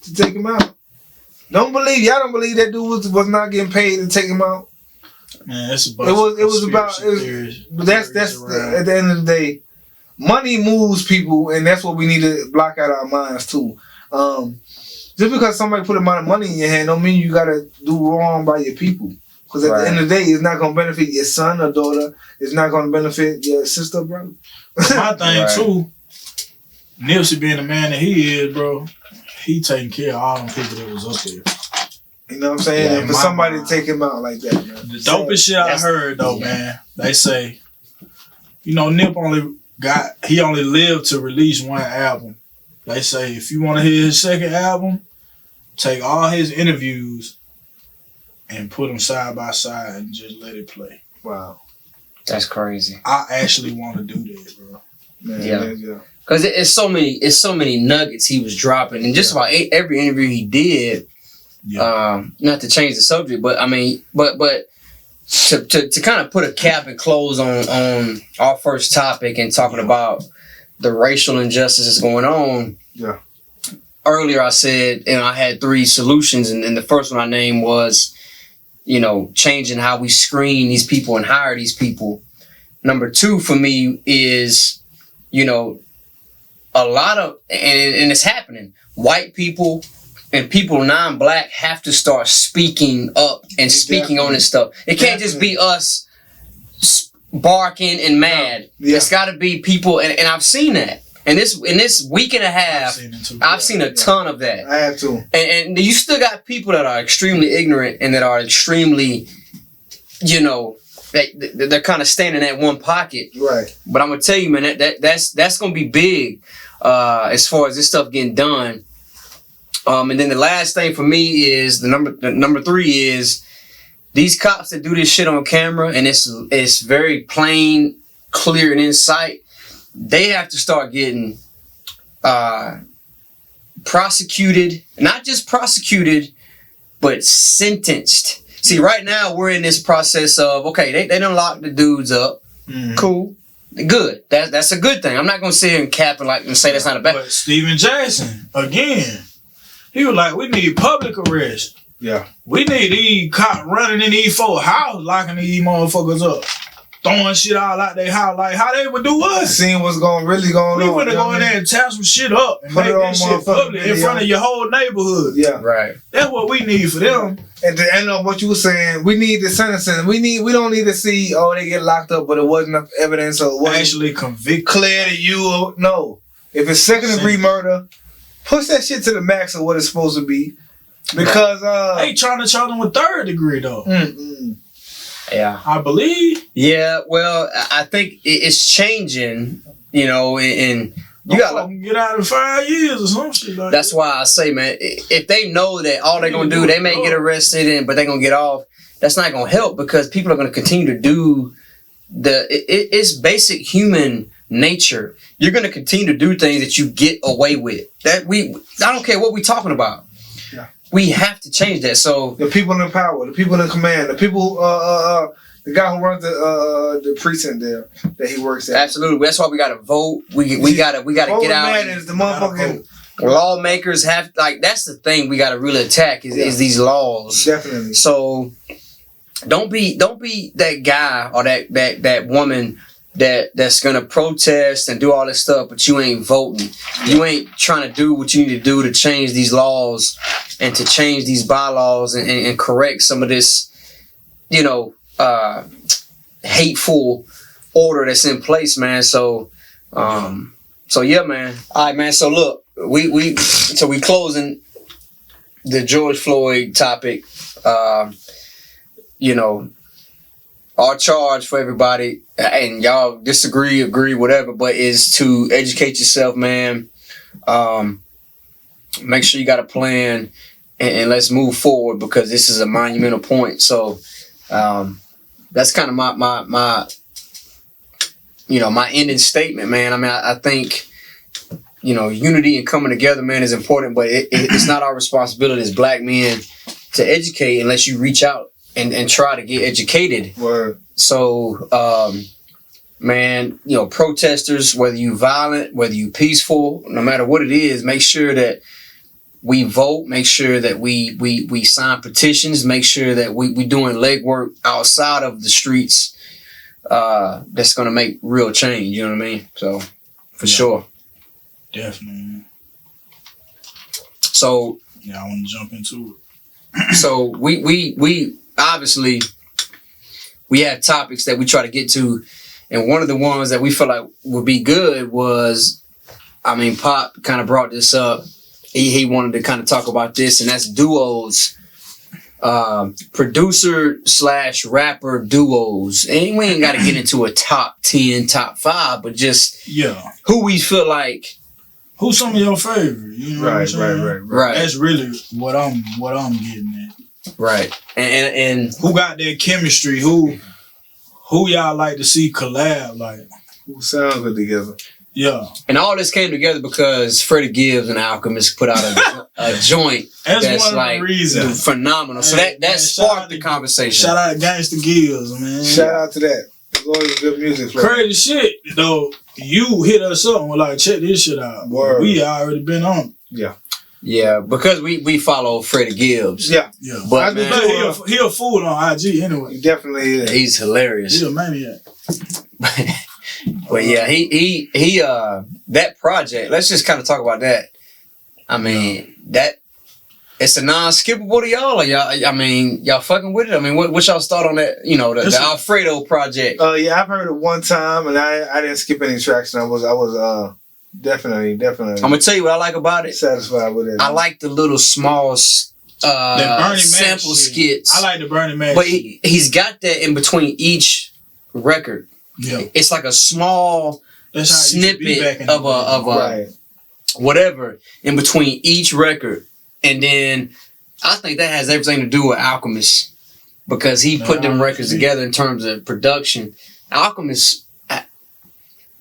to take him out. Y'all don't believe that dude was not getting paid to take him out? Man, that's but that's at the end of the day, money moves people, and that's what we need to block out our minds too. Just because somebody put a amount of money in your hand don't mean you gotta do wrong by your people. Because at the end of the day, it's not gonna benefit your son or daughter. It's not gonna benefit your sister, brother. My thing too, Nipsey being the man that he is, bro, he taking care of all them people that was up there. You know what I'm saying? Yeah, and for somebody to take him out like that, man. The dopest shit I heard though, man, they say, Nip only lived to release one album. They say if you want to hear his second album, take all his interviews and put them side by side and just let it play. Wow. That's crazy. I actually want to do that, bro. Man, yeah. Because it's so many nuggets he was dropping, and just about every interview he did. Yeah. Not to change the subject, but I mean, but to kind of put a cap and close on our first topic and talking about the racial injustices going on. Yeah. Earlier I said, I had 3 solutions, and the first one I named was, changing how we screen these people and hire these people. Number 2 for me is, a lot of, and it's happening, white people and people non-black have to start speaking up and speaking on this stuff. It can't just be us barking and mad. Yeah. It's got to be people, and I've seen that. And in this week and a half, I've seen a ton of that. I have too. And you still got people that are extremely ignorant and that are extremely, they're kind of standing at one pocket. Right. But I'm gonna tell you, man, that's gonna be big as far as this stuff getting done. And then the last thing for me is the number 3 is these cops that do this shit on camera, and it's very plain, clear, and in sight. They have to start getting prosecuted, not just prosecuted, but sentenced. See, right now we're in this process of, okay, they done locked the dudes up. Cool. Good. That's a good thing. I'm not gonna sit here and cap and say that's not a bad. But Steven Jackson, again, he was like, we need public arrest. Yeah. We need these cops running in these folks' house, locking these motherfuckers up, throwing shit all out their house, like how they would do us. Seeing what's really going We on. would have go in there and tear some shit up and Put make it on that shit public in front of your whole neighborhood. Yeah. Right. That's what we need for them. And to end up what you were saying, we need the sentencing. We don't need to see, they get locked up, but it wasn't enough evidence or it wasn't Actually convict. clear to you. No. If it's second degree murder, push that shit to the max of what it's supposed to be. Because they trying to charge them with third degree though. Yeah. I believe. Yeah, well, I think it's changing, and you got to get out in 5 years or some shit like that's that. why I say, man, if they know that all they're going to do, they may get arrested, but they're going to get off, that's not going to help because people are going to continue to do it's basic human nature. You're going to continue to do things that you get away with. I don't care what we're talking about. Yeah. We have to change that. So the people in power, the people in command, the people, the guy who runs the precinct there that he works at. Absolutely, that's why we got to vote. We got to get out. Matters, the motherfucking lawmakers have that's the thing we got to really attack is these laws. Definitely. So don't be that guy or that woman that's gonna protest and do all this stuff, but you ain't voting. You ain't trying to do what you need to do to change these laws and to change these bylaws and correct some of this, hateful order that's in place, man. So yeah, man. All right, man. So look, we closing the George Floyd topic. Our charge for everybody, and y'all disagree, agree, whatever, but is to educate yourself, man. Make sure you got a plan, and let's move forward because this is a monumental point. So that's kind of my ending statement, man. I mean, I think unity and coming together, man, is important, but it's not our responsibility as black men to educate unless you reach out and try to get educated. Word. So, man, protesters, whether you violent, whether you peaceful, no matter what it is, make sure that we vote, make sure that we sign petitions, make sure that we doing legwork outside of the streets that's going to make real change, you know what I mean? So, for sure. Definitely. So, I want to jump into it. So we obviously we have topics that we try to get to, and one of the ones that we feel like would be good was, Pop kind of brought this up. He wanted to kind of talk about this, and that's duos, producer/rapper duos. And we ain't got to get into a top 10, top 5, but just who we feel like. Who's some of your favorite? You know what I'm saying? Right. That's really what I'm getting at. Right. And who got that chemistry? Who y'all like to see collab? Like who sound good together? Yeah. And all this came together because Freddie Gibbs and Alchemist put out a joint that's like phenomenal. So that sparked the conversation. Shout out to Gangsta Gibbs, man. Shout out to that. It's always good music. Crazy shit though. You hit us up and we're like, check this shit out. Word. We already been on. Yeah, because we follow Freddie Gibbs. Yeah. But man, he a fool on IG anyway. He definitely is. He's hilarious. He's a maniac. But yeah, he that project, let's just kind of talk about that. That it's a non-skippable to y'all. Y'all fucking with it. What y'all thought on that? The Alfredo project. Yeah, I've heard it one time, and I didn't skip any tracks. And I was definitely. I'm gonna tell you what I like about it. Satisfied with it. I like the little small sample skits. I like the Bernie Mac. But he's got that in between each record. Yeah, it's like a small snippet of a whatever in between each record. And then I think that has everything to do with Alchemist because he put them records together in terms of production. Alchemist,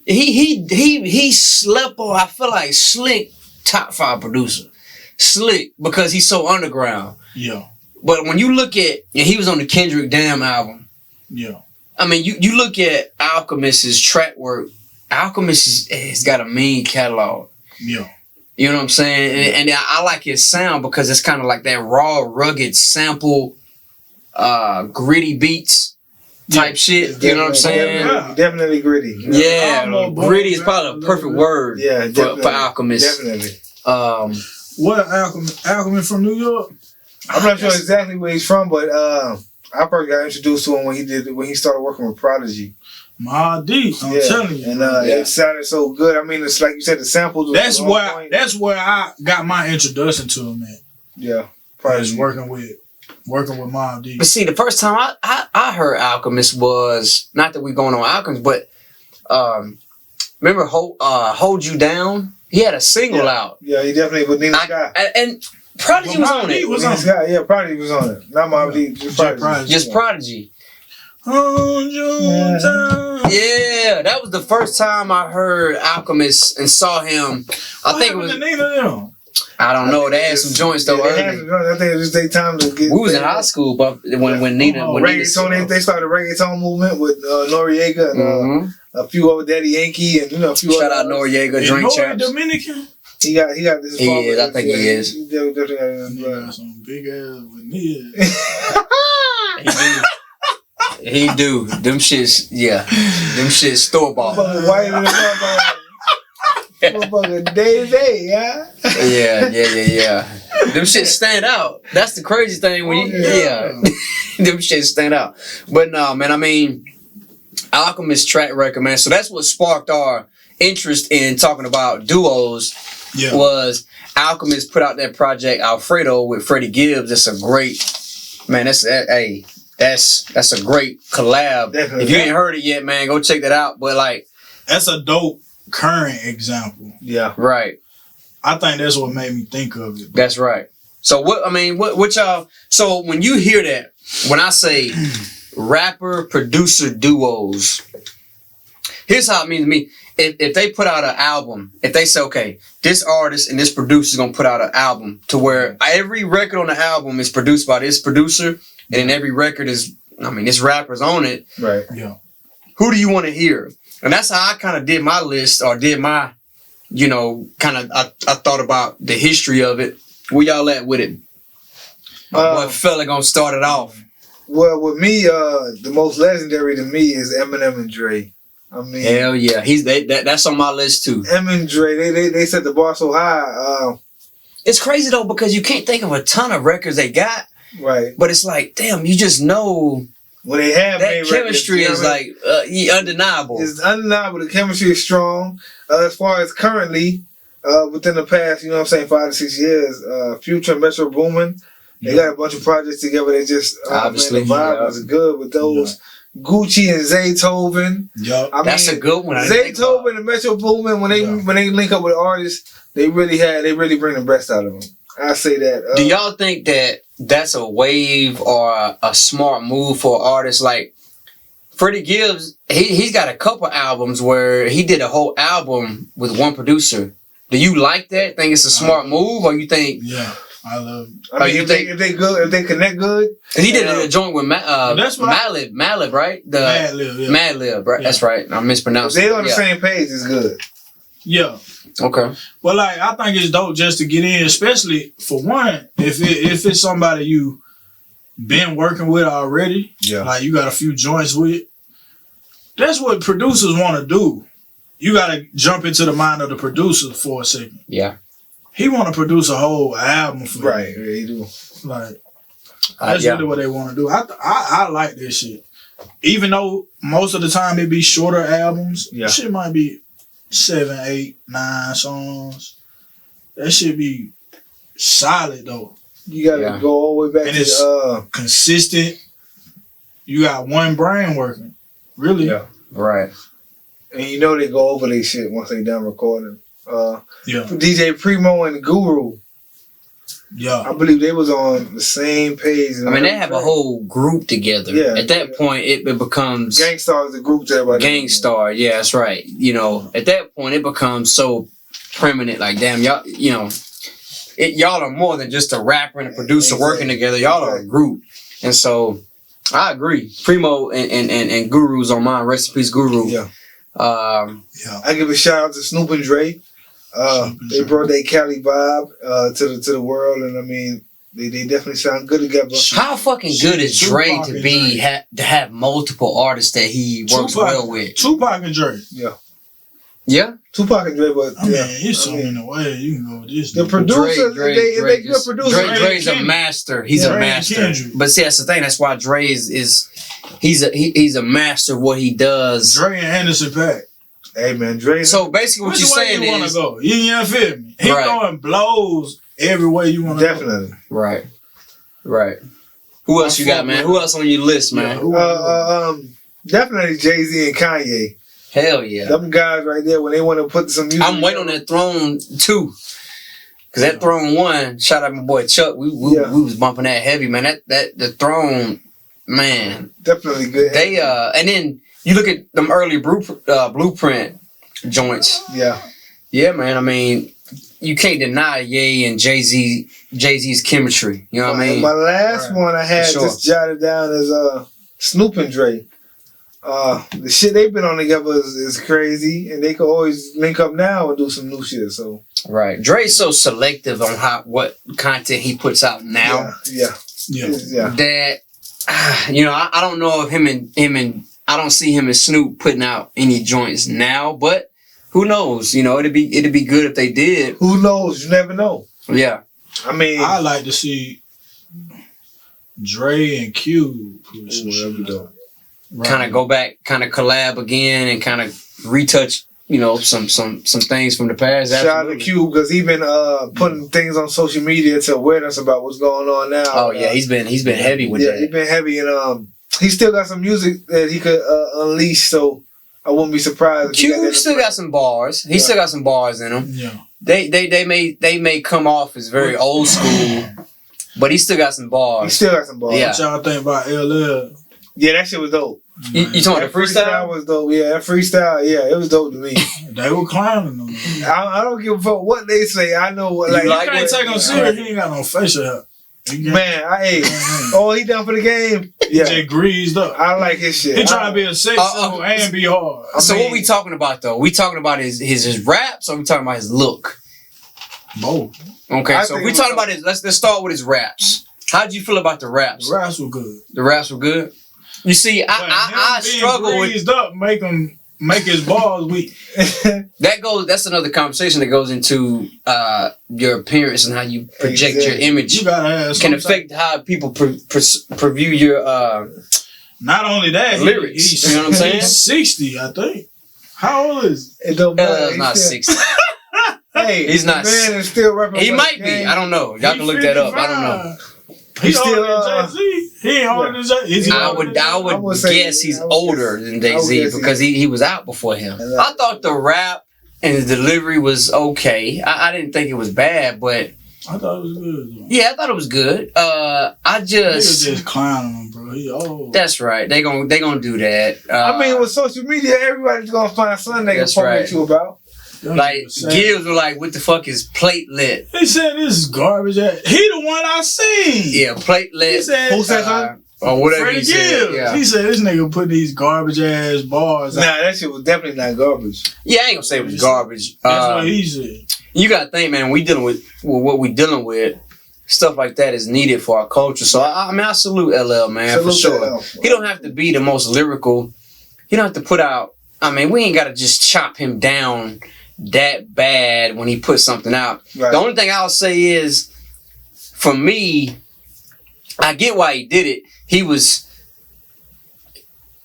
he slept on. I feel like Slick top 5 producer. Slick because he's so underground. Yeah. But when you look at, and he was on the Kendrick Damn album. Yeah. I mean, you look at Alchemist's track work. Alchemist has got a mean catalog. Yeah. You know what I'm saying? And I like his sound because it's kind of like that raw, rugged sample, gritty beats type shit. You know what I'm saying? Definitely gritty. Yeah, gritty is probably a perfect word for Alchemist. Definitely. What Alchemist from New York? I'm not sure exactly where he's from, but I first got introduced to him when he started working with Prodigy. My D, I'm telling you. And it sounded so good. I mean, it's like you said, the samples. That's where I got my introduction to him at. Yeah, Prodigy. Working with Mobb Deep. But see, the first time I heard Alchemist was, not that we're going on Alchemist, but remember Hold You Down? He had a single out. Yeah, he definitely with Nina Sky. And Prodigy was on it. Prodigy was on it. Not Mobb Deep, just Prodigy. Just Prodigy. Hold you down. Yeah, that was the first time I heard Alchemist and saw him. I think it was. I don't know. They had some joints though. I think it was their time to get. We was in high school, but when Nina, reggaeton, they started the reggaeton movement with Noriega and a few other Daddy Yankee and a few. Shout out Noriega, Drink Champs. Dominican. He got this. He is. I think he is. He definitely got some big ass veneers. He do. Them shits, them shits store bought. White in the motherfucker day to day, yeah. Yeah. Them shits stand out. That's the crazy thing when them shits stand out. But no, man, I mean, Alchemist track record, man. So that's what sparked our interest in talking about duos. Yeah. Was Alchemist put out that project Alfredo with Freddie Gibbs. That's a great, man. That's a great collab. Definitely. If you ain't heard it yet, man, go check that out. But like, that's a dope current example. Yeah. Right. I think that's what made me think of it. That's right. So what y'all, so when you hear that, when I say rapper producer duos, here's how it means to me. If they put out an album, if they say, okay, this artist and this producer is gonna put out an album to where every record on the album is produced by this producer, and then every record is, this rapper's on it. Right. Yeah. Who do you want to hear? And that's how I kind of did my list, or did my, I thought about the history of it. Where y'all at with it? What fella gonna start it off? Well, with me, the most legendary to me is Eminem and Dre. I mean, hell yeah, that's on my list too. Em and Dre, they set the bar so high. It's crazy though, because you can't think of a ton of records they got. Right. But it's like, damn, you just know when they have that chemistry records, is undeniable. It's undeniable. The chemistry is strong. As far as currently, within the past, 5 to 6 years, Future and Metro Boomin, they got a bunch of projects together. They just obviously the vibe was good with those. Yeah. Gucci and Zaytoven. Yep. That's a good one. Zaytoven and Metro Boomin, when they link up with artists, they really bring the best out of them. I say that. Do y'all think that that's a wave or a smart move for artists like Freddie Gibbs? He's got a couple albums where he did a whole album with one producer. Do you like that? Think it's a smart move, or you think? Yeah. I love it. I mean, if they good, if they connect good. He did a joint with Madlib, right? Madlib, right? Yeah. That's right. I mispronounced. They on the same page is good. Yeah. Okay. Well, I think it's dope just to get in, especially for one, if it's somebody you been working with already. Yeah. Like you got a few joints with. That's what producers want to do. You got to jump into the mind of the producer for a second. Yeah. He want to produce a whole album for you. Right, yeah, he do. Like, that's really what they want to do. I like this shit. Even though most of the time it be shorter albums, shit might be 7, 8, 9 songs. That shit be solid though. You gotta go all the way back and it's consistent. You got one brain working. Really. Yeah. Right. And they go over their shit once they done recording. DJ Primo and Guru. Yeah. I believe they was on the same page. They have a whole group together. Yeah. At that point, it becomes... Gangstar is the group to everybody. Gangstar, yeah, that's right. At that point, it becomes so permanent. Like, damn, y'all, y'all are more than just a rapper and a producer working together. Y'all are a group. And so I agree. Primo and Guru's on mine. Rest in peace, Guru. Yeah. I give a shout out to Snoop and Dre. They brought their Cali vibe to the world, and I mean, they definitely sound good together. How fucking good is Dre to have multiple artists that he works well with? Tupac and Dre. Yeah. Tupac and Dre, but I mean, he's so in a way you can go with this. The producers, they good producers. Dre's a master. He's a master. But see, that's the thing. That's why Dre he's a master of what he does. Dre and Anderson .Paak. Hey man, Dre. So basically, what you're saying is, want to go? You feel me? He throwing blows every way you want to. Definitely. Go. Right. Who else you got, man? Who else on your list, man? Definitely Jay-Z and Kanye. Hell yeah. Them guys right there, when they want to put some music. I'm waiting on that Throne 2. Cause that Throne 1, shout out my boy Chuck. We was bumping that heavy, man. That the Throne, man. Definitely good. They and then you look at them early Blueprint joints. Yeah. Yeah, man. I mean, you can't deny Ye and Jay-Z's chemistry. You know what I mean? My last one I had just jotted down is Snoop and Dre. The shit they've been on together is crazy, and they could always link up now and do some new shit. So right, Dre's so selective on what content he puts out now. Yeah. That I don't know if him and I don't see him and Snoop putting out any joints now, but who knows? It'd be good if they did. Who knows? You never know. Yeah, I mean, I like to see Dre and Q put some shit out. Kind of go back, kind of collab again, and kind of retouch, some things from the past. Shout out to Q because he's been putting things on social media to awareness about what's going on now. Oh yeah, he's been heavy with that. Yeah, he's been heavy, and he still got some music that he could unleash. So I wouldn't be surprised. Q still got some bars. He still got some bars in him. Yeah, they may come off as very old school, but he still got some bars. Yeah. What y'all think about LL? Yeah, that shit was dope. You talking about the freestyle? Was dope. Yeah, that freestyle. Yeah, it was dope to me. They were clowning them. I don't give a fuck what they say. I know what. You can't take him serious. He ain't got no facial hair. Man, he done for the game. He just greased up. I like his shit. He trying to be a sex symbol and be hard. So what we talking about though? We talking about his raps, or we talking about his look? Both. Okay, so we talking about his. Let's start with his raps. How'd you feel about the raps? The raps were good. The raps were good. You see, I struggle with greased up, make his balls weak. That's another conversation that goes into your appearance and how you project your image. You gotta have can affect how people preview your not only that, lyrics. You know what I'm saying? He's 60, I think. How old is he? It don't matter. He's not 60. Hey, he's not. Man is still rapping. He might be. I don't know. Y'all can look that up. I don't know. He's older than Jay-Z. He ain't older than Jay-Z. I would guess he's older than Jay-Z because he was out before him. I thought the rap and the delivery was okay. I didn't think it was bad, but I thought it was good. Yeah, I thought it was good. Niggas just clowning him, bro. He old. That's right. They gonna do that. I mean, with social media, everybody's gonna find something they can post you about. Like Gibbs were like, "What the fuck is platelet?" He said, "This is garbage." He the one I seen. Yeah, platelet. He said, "Who said something?" Or whatever Freddie he said. Yeah. He said, "This nigga put these garbage ass bars." Nah, that shit was definitely not garbage. Yeah, I ain't gonna say it was garbage. That's what he said. You gotta think, man. We dealing with what we dealing with. Stuff like that is needed for our culture. So I mean, I salute LL, man, for sure. He don't have to be the most lyrical. He don't have to put out. I mean, we ain't gotta just chop him down that bad when he puts something out. Right. The only thing I'll say is, for me, I get why he did it. He was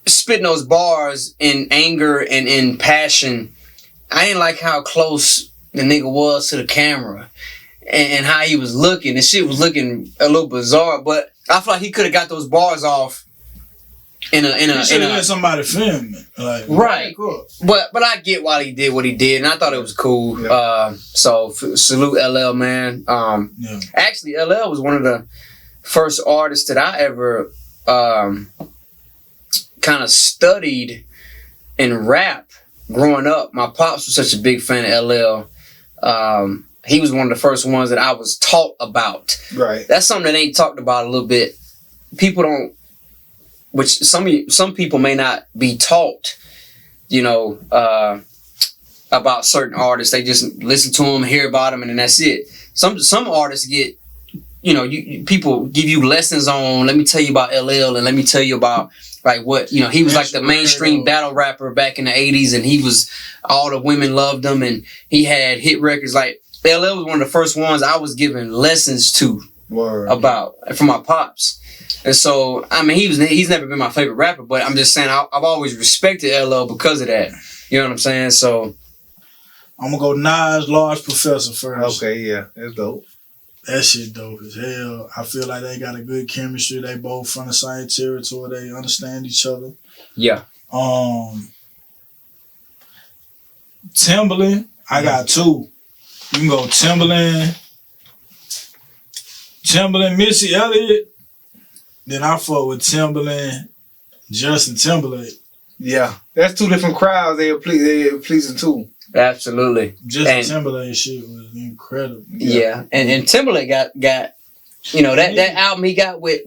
spitting those bars in anger and in passion. I didn't like how close the nigga was to the camera and how he was looking. The shit was looking a little bizarre, but I feel like he could have got those bars off in a let somebody film it. Like, right. Cool. But I get why he did what he did, and I thought it was cool. Yeah. So salute LL, man. Actually, LL was one of the first artists that I ever kind of studied in rap growing up. My pops was such a big fan of LL. he was one of the first ones that I was taught about. Right. That's something that ain't talked about a little bit. People don't, which some people may not be taught, you know, about certain artists. They just listen to them, hear about them, and then that's it. Some artists get, you know, people give you lessons on, let me tell you about LL, and let me tell you about like what, you know, he was like the mainstream battle rapper back in the 80s, and he was, all the women loved him, and he had hit records. Like LL was one of the first ones I was giving lessons to about from my pops. And so, I mean, he's never been my favorite rapper, but I'm just saying I've always respected LL because of that. You know what I'm saying? So I'm gonna go Nas, Large Professor first. Okay, yeah, that's dope. That shit dope as hell. I feel like they got a good chemistry. They both from the same territory. They understand each other. Yeah. Timbaland, I got two. You can go Timbaland, Missy Elliott. Then I fuck with Timbaland, Justin Timberlake. Yeah, that's two different crowds. They are pleasing too. Absolutely. Justin Timberlake shit was incredible. Yeah. And Timberlake got you know, that album he got with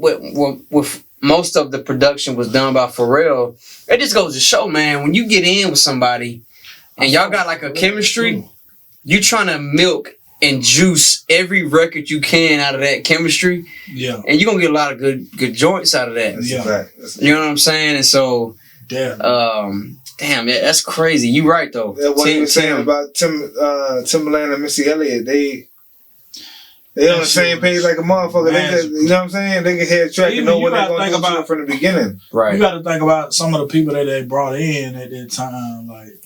most of the production was done by Pharrell. It just goes to show, man, when you get in with somebody and y'all got like a chemistry, you trying to milk and juice every record you can out of that chemistry. Yeah. And you're gonna get a lot of good joints out of that. That's a fact. You know what I'm saying? And so damn, yeah, that's crazy. You right though. Yeah, what you were saying about Timbaland and Missy Elliott, they on the same page like a motherfucker. You know what I'm saying? They can head track and know what they're gonna do about from the beginning. Right. You got to think about some of the people that they brought in at that time, like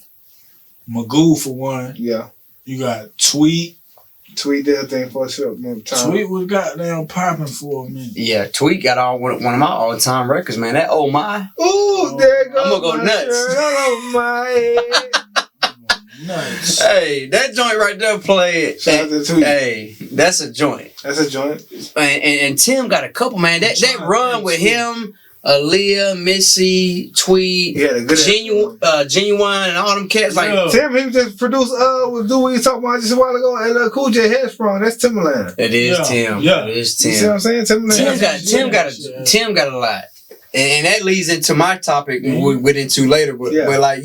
Magoo for one. Yeah. You got Tweet. Tweet did a thing for a short time. Tweet was goddamn popping for a minute. Yeah, Tweet got on one of my all-time records, man. That Oh My. Ooh, there goes I'm gonna go nuts. Oh my. Nuts. Hey, that joint right there played. Shout out to Tweet. Hey, that's a joint. That's a joint. And Tim got a couple, man. That run with him, Aaliyah, Missy, Tweet, Genuine, and all them cats. Like Tim, he just produced with what you talking about just a while ago, and Cool J Headstrong. That's Timbaland. It is Tim. Yeah, it is Tim. You see what I'm saying? Tim got a lot, and that leads into my topic we went into later. But where like,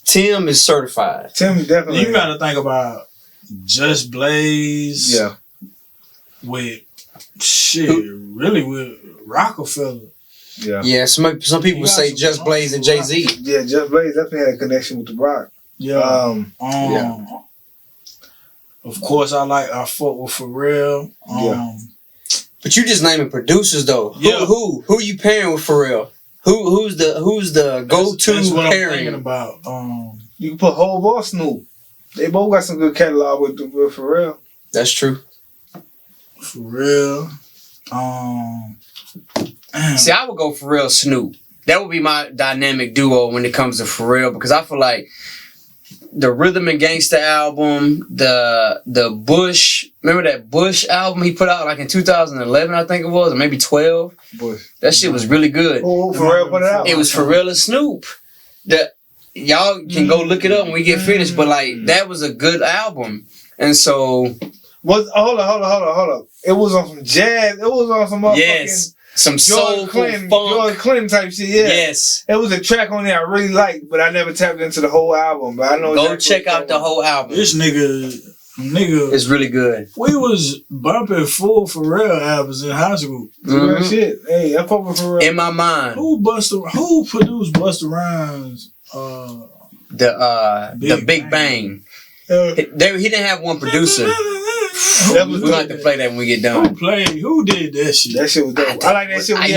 Tim is certified. Tim definitely. You got to think about Just Blaze. Yeah. With really with Rockefeller. Yeah. Some people would say Just Blaze and Jay-Z. Yeah, Just Blaze definitely had a connection with the Rock. Yeah. Of course, I fuck with Pharrell. But you just naming producers though. Yeah. Who you pairing with Pharrell? Who's the go-to that's what pairing? I'm thinking about. You can put Hov or Snoop. They both got some good catalog with Pharrell. That's true. Pharrell. See, I would go Pharrell Snoop. That would be my dynamic duo when it comes to Pharrell, because I feel like the Rhythm and Gangsta album, the Bush, remember that Bush album he put out like in 2011, I think it was, or maybe 12? Bush. That shit was really good. Oh, Pharrell put it out. It was Pharrell and Snoop. Y'all can go look it up when we get finished, but like that was a good album. And so hold up. It was on some jazz. It was on some motherfucking some soulful funk. George Clinton type shit, yeah. Yes. It was a track on there I really liked, but I never tapped into the whole album. But I know go check out the whole album. This nigga it's really good. We was bumping full Pharrell albums in high school. Real shit. Hey, I fuck with Pharrell. In my mind. Who produced Busta Rhymes? The Big Bang. He didn't have one producer. We'll have to play that when we get done. Who did that shit? That shit was dope. I like that shit. I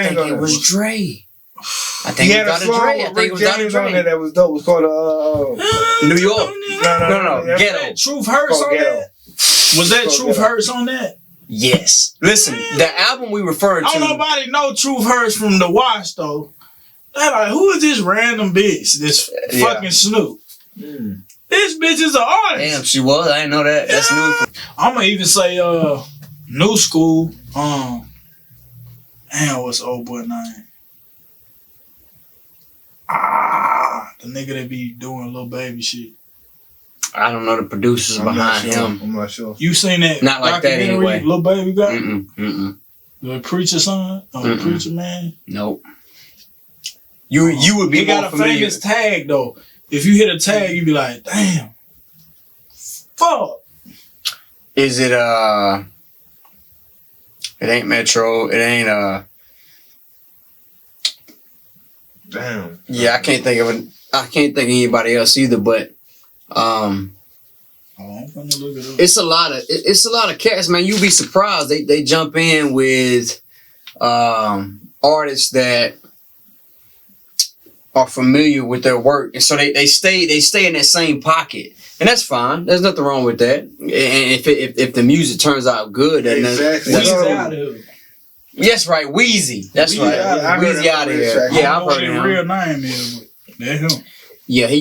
think it was Dre. I think it was Dre. I think it was Dre. That was dope. It was called New York. No. Ghetto. Truth Hurts on that? Was that Truth Hurts on that? Yes. Listen, the album we referred to. Don't nobody know Truth Hurts from The Watch though. They're like, who is this random bitch? This fucking Snoop. This bitch is an artist. Damn, she was. I didn't know that. That's new. I'm gonna even say New School. Damn, what's the old boy name? The nigga that be doing little baby shit. I don't know the producers behind him. I'm not sure. You seen that? Not like that anyway. Lil Baby got Mm-mm. the Preacher son, the Preacher man. Nope. You would be he got a familiar. famous tag though. If you hit a tag, you'd be like, damn, fuck. Is it it ain't Metro, it ain't Damn. yeah, I can't think of anybody else either, but I'm gonna look it up. it's a lot of cats, man. You'd be surprised. They jump in with artists that are familiar with their work, and so they stay in that same pocket, and that's fine. There's nothing wrong with that. And if the music turns out good, then Exactly. that's Weezy cool. out of here. Yes, right, Wheezy. That's Weezy right. out of here. Weezy out of here. I Yeah, I I've don't heard know of what his him. real name is, but that's him. Yeah, he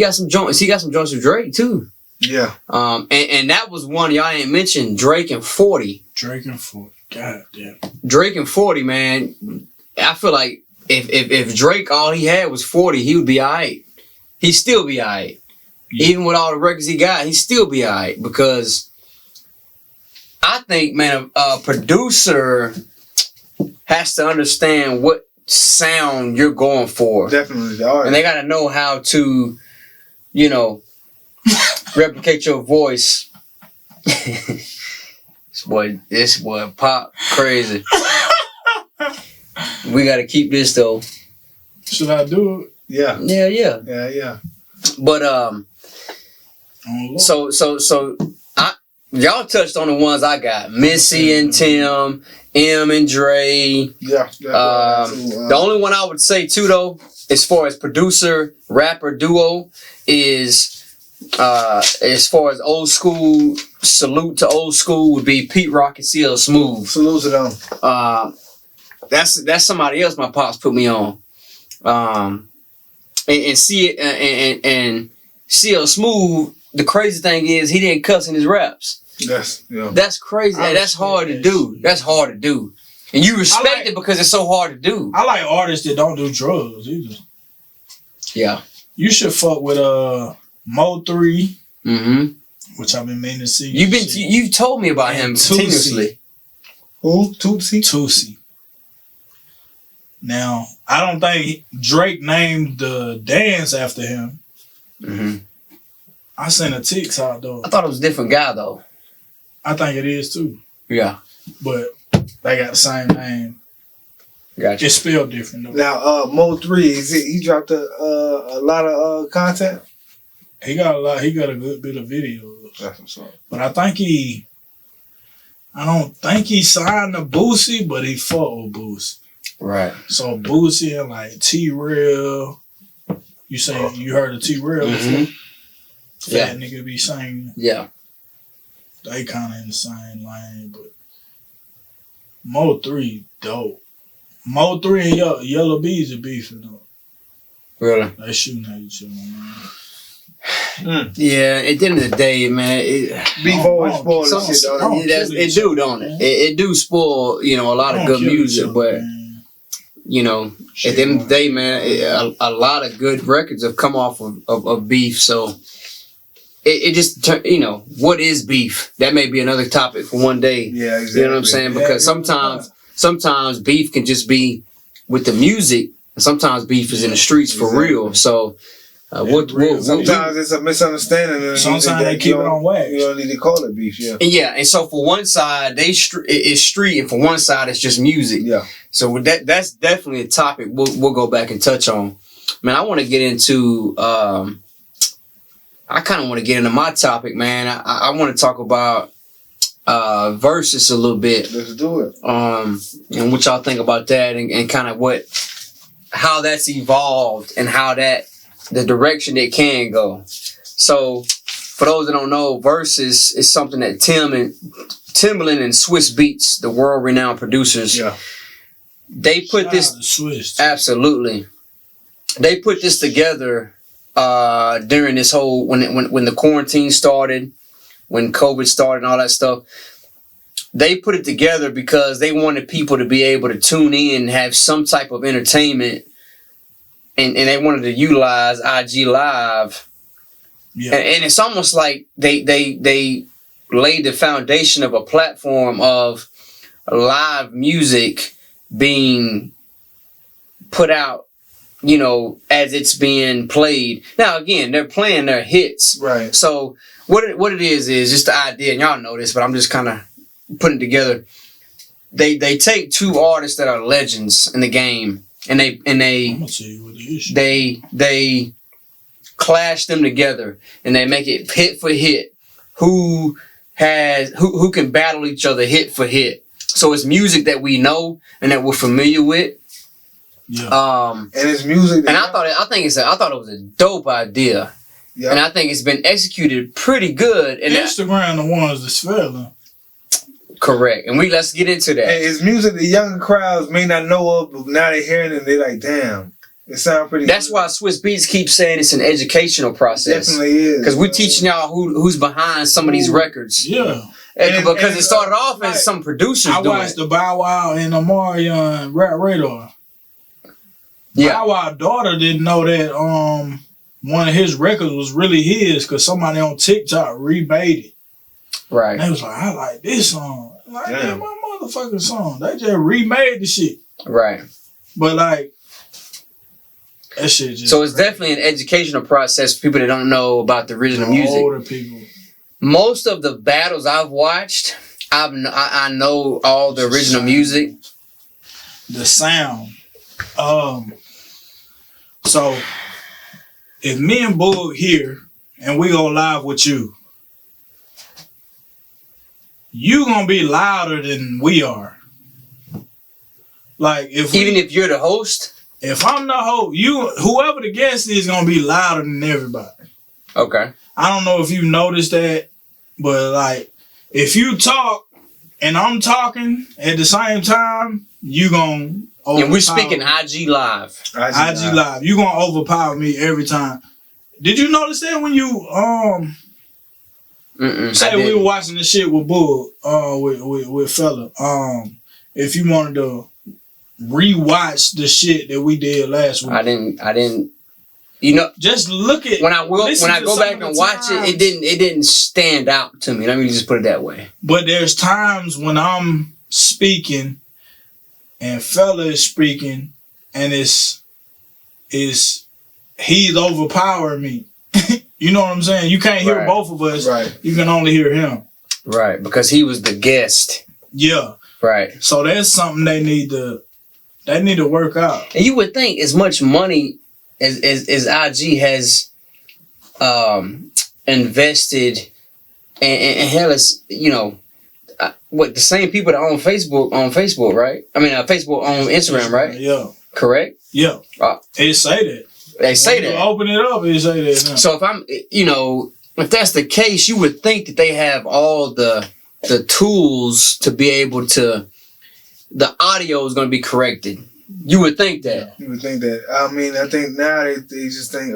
got some joints. He got some joints with Drake too. Yeah. And that was one y'all ain't mentioned. Drake and 40. Drake and 40. God damn. Drake and 40, man. I feel like if Drake all he had was 40, he would be alright. He'd still be alright. Yeah. Even with all the records he got, he'd still be alright. Because I think, man, a producer has to understand what sound you're going for. Definitely the artist. And they gotta know how to, replicate your voice. This boy Pop crazy. We gotta keep this though. Should I do it? Yeah. Yeah. But so y'all touched on the ones I got. Missy and Tim, M and Dre. Yeah. The only one I would say too though, as far as producer, rapper duo, is as far as old school, salute to old school would be Pete Rock and CL Smooth. Salute to them. That's somebody else my pops put me on. And CL Smooth, the crazy thing is he didn't cuss in his raps. That's crazy. That's hard to do. That's hard to do. And you respect it because it's so hard to do. I like artists that don't do drugs either. Yeah. You should fuck with Mo 3, which I've been meaning to see. You've told me about him continuously. Who? Tootsie? Now, I don't think Drake named the dance after him. I sent a TikTok though. I thought it was a different guy though. I think it is too. Yeah. But they got the same name. Gotcha. It's spelled different though. Now, Mo 3, he dropped a lot of content? He got a lot. He got a good bit of videos. That's what's up. But I don't think he signed to Boosie, but he fought with Boosie. Right. So Boosie and like T-Rail. You say you heard of T-Rail before? Fat nigga be singing. Yeah. They kind of in the same lane, but Mo 3 dope. Mo 3 and Yellow Bees are beefing though. Really? They shooting at each other, man. Yeah, at the end of the day, man, Beef always spoil some- shit, some- don't it do, don't it? It do spoil, a lot of good music, but at the end of the day, man, a lot of good records have come off of beef. So it just, what is beef? That may be another topic for one day. Yeah, exactly. You know what I'm saying? Because sometimes beef can just be with the music, and sometimes beef is in the streets for real. So sometimes it's a misunderstanding. And sometimes they keep it on wax. You don't need to call it beef, yeah. And so for one side, it's street, and for one side, it's just music. Yeah. So that's definitely a topic we'll go back and touch on. Man, I want to get into. I kind of want to get into my topic, man. I want to talk about verses a little bit. Let's do it. And what y'all think about that, and kind of how that's evolved, and how the direction it can go. So, for those that don't know, verses is something that Timbaland and Swiss Beats, the world-renowned producers, they put this. Absolutely, they put this together during this whole when the quarantine started, when COVID started, and all that stuff. They put it together because they wanted people to be able to tune in, have some type of entertainment. And they wanted to utilize IG Live Yeah. And it's almost like they laid the foundation of a platform of live music being put out, you know, as it's being played. Now, again, they're playing their hits. Right. So what it is just the idea, and y'all know this, but I'm just kind of putting it together. They take two artists that are legends in the game, and they I'm gonna tell you what the issue. they clash them together, and they make it hit for hit. Who can battle each other hit for hit? So it's music that we know and that we're familiar with. Yeah. And it's music. And I thought it was a dope idea. Yeah. And I think it's been executed pretty good. And Instagram the ones that's failing. Correct. And let's get into that. And it's music the younger crowds may not know of, but now they're hearing it and they're like, damn, it sounds pretty That's good. why Swiss Beats keeps saying it's an educational process. Definitely is. Because we're teaching y'all who's behind some of these records. Yeah. Because it started off as some producers I doing watched it. the Bow Wow and Omarion Rap Radar. Yeah. Bow Wow daughter didn't know that one of his records was really his because somebody on TikTok remade it. Right. And they was like, I like this song. I'm like, Damn. yeah, my motherfucking song. They just remade the shit. Right. But like, that shit just. So it's definitely an educational process for people that don't know about the original music. Older people. Most of the battles I've watched, I know all the original music. The sound. So if me and Bull here and we go live with you gonna be louder than we are. Like if If you're the host? if I'm the host, whoever the guest is gonna be louder than everybody. Okay. I don't know if you noticed that, but like if you talk and I'm talking at the same time, you gonna overpower. And we're speaking IG Live. IG Live. You gonna overpower me every time. Did you notice that when you say we were watching the shit with Bull, with fella, if you wanted to rewatch the shit that we did last week. I didn't. You know, just look at when I go back and watch it, it didn't stand out to me. Let me just put it that way. But there's times when I'm speaking and fella is speaking and he's overpowering me. You know what I'm saying? You can't hear both of us. Right. You can only hear him. Right, because he was the guest. Yeah. Right. So that's something they need to work out. And you would think as much money as IG has invested and hell is, you know, the same people that own Facebook, right? I mean, Facebook on Instagram, right? Yeah. Correct? Yeah. They say that. They say when that. you open it up, they say that now. So if that's the case, you would think that they have all the tools to be able to, the audio is going to be corrected. You would think that. You would think that. I mean, I think now they just think,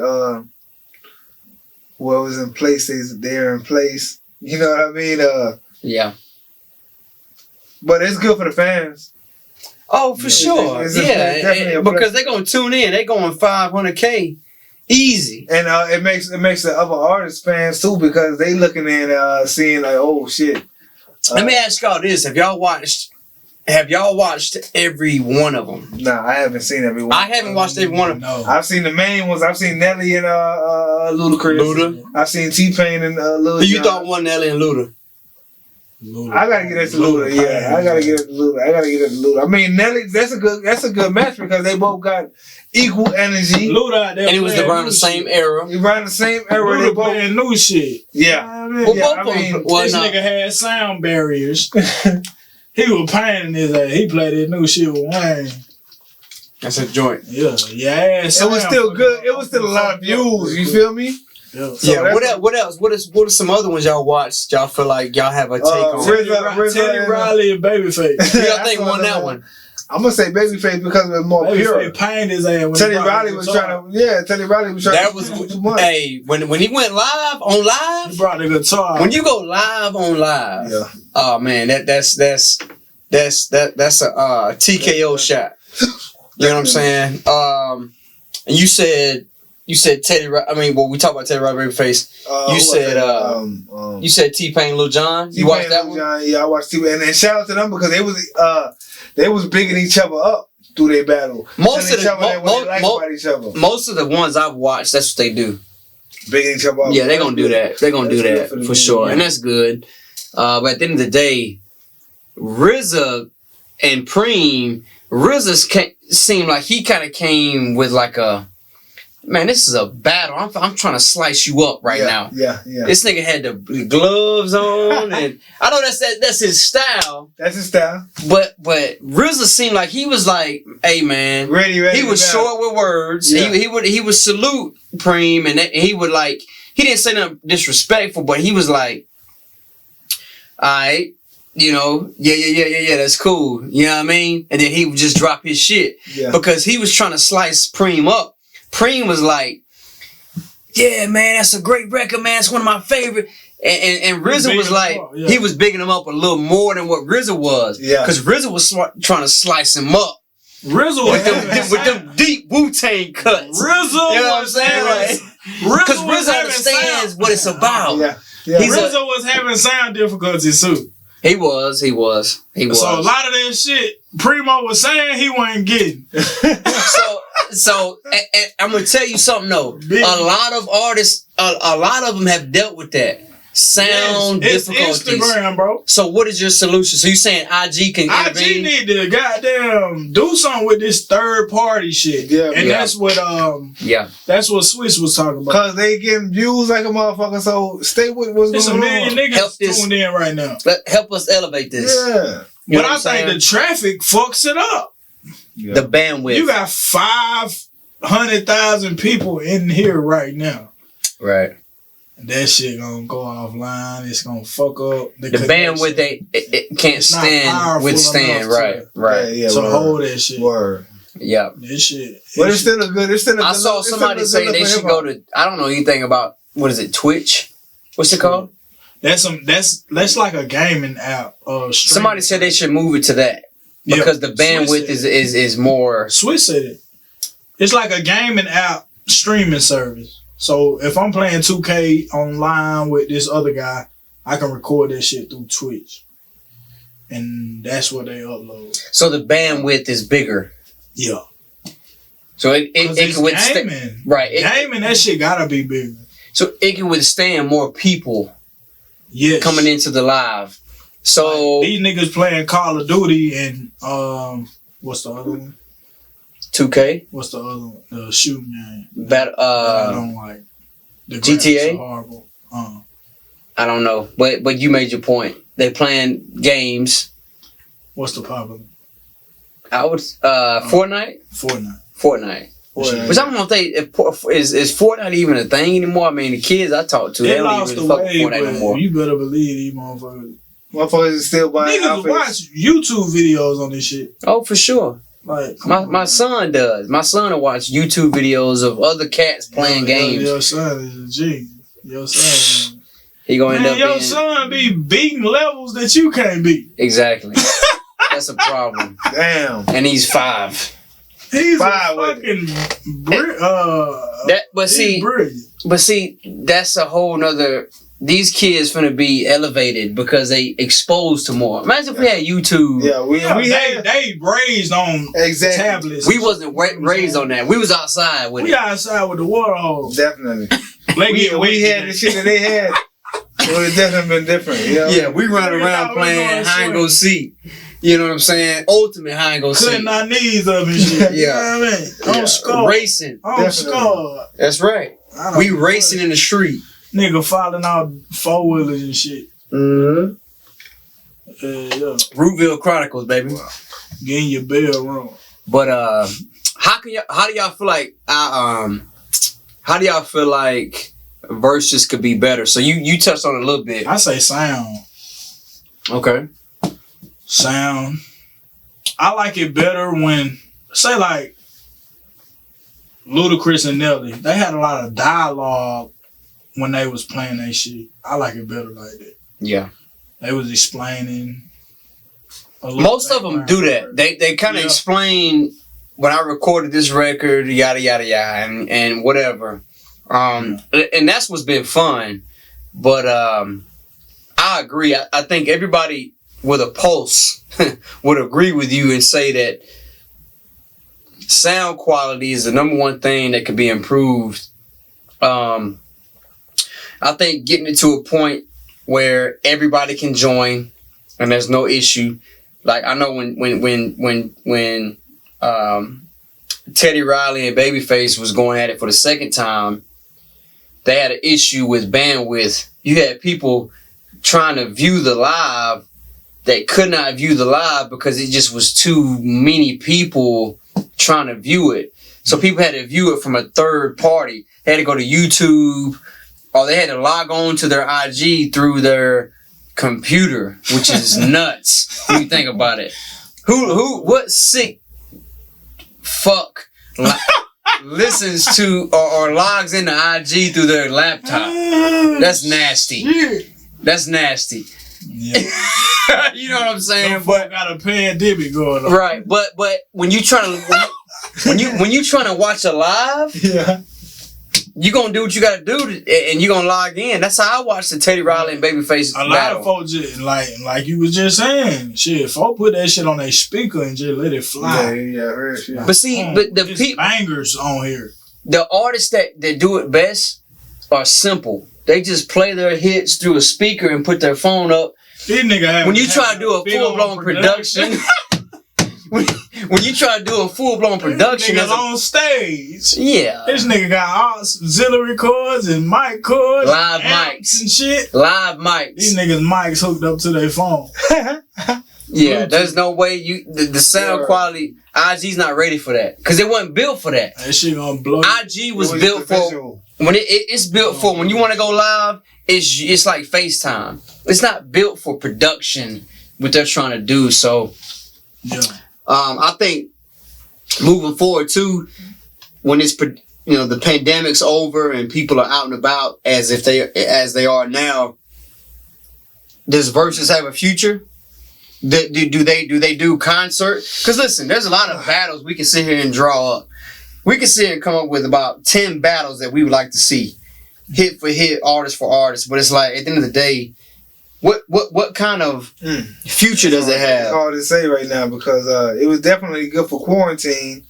whoever's in place, they're in place. You know what I mean? Yeah. But it's good for the fans. Oh, for sure. It's definitely because they're going to tune in. They're going 500K easy. And it makes the other artists fans too, because they looking and seeing like, oh shit. Let me ask y'all this: Have y'all watched every one of them? Nah, I haven't seen every one. I haven't watched every one of them. No. I've seen the main ones. I've seen Nelly and Ludacris. Luda. I've seen T-Pain and Lil Who you Jon. thought won Nelly and Luda? I gotta get into Luda. Yeah, I gotta get into Luda. I mean, Nelly. That's a good match because they both got equal energy. Luda out there, And it was around the same era. Around the same era, they Luda both. playing new shit. Yeah. Well, Yeah, both I of them. mean, Well, This no. nigga had sound barriers. He was painting his ass. He played that new shit with Wayne. That's a joint. Yeah. It was still good. It was still a lot of views. You feel me? Yeah. So Yeah. What else? What are some other ones y'all watched? Y'all feel like y'all have a take on? RZA Teddy and, Riley and Babyface. Who y'all think won that one? I'm gonna say Babyface because it was more pure. Babyface painted his ass when Teddy he brought Riley the was guitar. trying to. That was too much. hey when he went live on He live. brought the guitar. When you go live on live, Yeah. oh man, that's a TKO shot. You know what I'm saying? And you said You said Teddy. We talk about Teddy Riley Babyface. You said T-Pain, Lil Jon. You watched that one? John, yeah, I watched T-Pain, and shout out to them because they was bigging each other up through their battle. Most of the ones I've watched, that's what they do. Bigging each other up. Yeah, they're gonna do that. They're gonna do that for sure, and that's good. But at the end of the day, RZA and Preem, RZA seemed like he kind of came with like a. Man, this is a battle. I'm trying to slice you up now. Yeah. This nigga had the gloves on, and I know that's his style. That's his style. But RZA seemed like he was like, hey man, ready. He was short with words. Yeah. He would salute Preem, and he would like. He didn't say nothing disrespectful, but he was like, all right. Yeah, that's cool. You know what I mean? And then he would just drop his shit because he was trying to slice Preem up. Preem was like, yeah, man, that's a great record, man. It's one of my favorite. And RZA was like, he was bigging him up a little more than what RZA was. Yeah. Because RZA was trying to slice him up. RZA with them deep Wu-Tang cuts. RZA, you know what I'm saying? Because RZA understands what it's about. Yeah. RZA was having sound difficulties too. He was. So a lot of that shit Primo was saying he wasn't getting. So and I'm gonna tell you something though. A lot of artists, a lot of them have dealt with that sound difficulties. It's Instagram, bro. So what is your solution? So you saying IG can intervene? IG need to goddamn do something with this third party shit. Yeah, and that's what that's what Swiss was talking about. Cause they getting views like a motherfucker. So stay with what's going on. There's a million niggas tuned in right now. Help us elevate this. Yeah, but I think the traffic fucks it up. Yeah. The bandwidth. You got 500,000 people in here right now. Right. That shit gonna go offline. It's gonna fuck up the bandwidth. It can't withstand. Right. Yeah, so hold that shit. Word. Yeah. This shit. But it's still a good. I saw somebody say they should go to. I don't know anything about what is it? Twitch. What's it called? That's like a gaming app. Somebody said they should move it to that. Because the bandwidth is more. Swiss said it. It's like a gaming app streaming service. So if I'm playing 2K online with this other guy, I can record that shit through Twitch. And that's what they upload. So the bandwidth is bigger. Yeah. So it can withstand. Right. Gaming, that shit gotta be bigger. So it can withstand more people coming into the live. So like these niggas playing Call of Duty and what's the other one? 2K. What's the other one? The shooting game. I don't like. The GTA. Are horrible. I don't know, but you made your point. They playing games. What's the problem? I would Fortnite. Fortnite. Which I don't know if is Fortnite even a thing anymore. I mean, the kids I talk to, they don't even fuck Fortnite no more. You better believe these motherfuckers. Motherfuckers is still buying niggas watch YouTube videos on this shit. Oh, for sure. Like my son does. My son will watch YouTube videos of other cats playing games. Your son is a G. Your son. He gonna end up. Your son be beating levels that you can't beat. Exactly. That's a problem. Damn. And he's 5. He's 5 fucking But see, that's a whole nother. These kids finna be elevated because they exposed to more. Imagine if we had YouTube. Yeah, they raised on tablets. We wasn't raised on that. We was outside with it. We outside with the water hose. Definitely. we had the shit that they had. It would have definitely been different. You know? Yeah, we run around playing hide and go seek. You know what I'm saying? Ultimate hide and go seek. Cutting our knees up and shit. You know what I mean? On score. Racing. On score. That's right. We racing in the street. Nigga falling out 4-wheelers and shit. Mm-hmm. Rootville Chronicles, baby. Wow. Getting your bell wrong. But how do y'all feel like verses could be better? So you touched on it a little bit. I say sound. Okay. Sound. I like it better when, say like Ludacris and Nelly, they had a lot of dialogue when they was playing that shit. I like it better like that. Yeah. They was explaining. Most of them do that. They kind of explain when I recorded this record, yada yada yada, and whatever. And that's what's been fun. But I agree. I think everybody with a pulse would agree with you and say that sound quality is the number one thing that could be improved. I think getting it to a point where everybody can join and there's no issue. Like I know when Teddy Riley and Babyface was going at it for the second time, they had an issue with bandwidth. You had people trying to view the live that could not view the live because it just was too many people trying to view it. So people had to view it from a third party. They had to go to YouTube, or they had to log on to their IG through their computer, which is nuts when you think about it. What sick fuck listens to or logs into IG through their laptop? That's nasty. That's nasty. Yeah. You know what I'm saying? But got a pandemic going on. Right, but when you trying to when you trying to watch a live, yeah, you gonna do what you gotta do and you gonna log in. That's how I watched the Teddy Riley and Babyface battle. A lot of folks just, like you was just saying, shit, folk put that shit on their speaker and just let it fly. Yeah. But see, but the people bangers on here. The artists that do it best are simple. They just play their hits through a speaker and put their phone up. When you try to do a full-blown production, when you try to do a full-blown production, nigga on stage. Yeah, this nigga got auxiliary cords and mic cords, live mics and shit. Live mics. These niggas mics hooked up to their phone. Yeah, there's no way the sound quality. IG's not ready for that because it wasn't built for that. That shit gonna blow. IG was built for when it's built for when you want to go live. It's like FaceTime. It's not built for production. What they're trying to do. So, yeah. I think moving forward too, when it's the pandemic's over and people are out and about as they are now. Does Versus have a future? Do they do concert? Because listen, there's a lot of battles we can sit here and draw up. We can sit here and come up with about 10 battles that we would like to see, hit for hit, artist for artist. But it's like at the end of the day, what kind of future does it have? It's hard to say right now because it was definitely good for quarantine.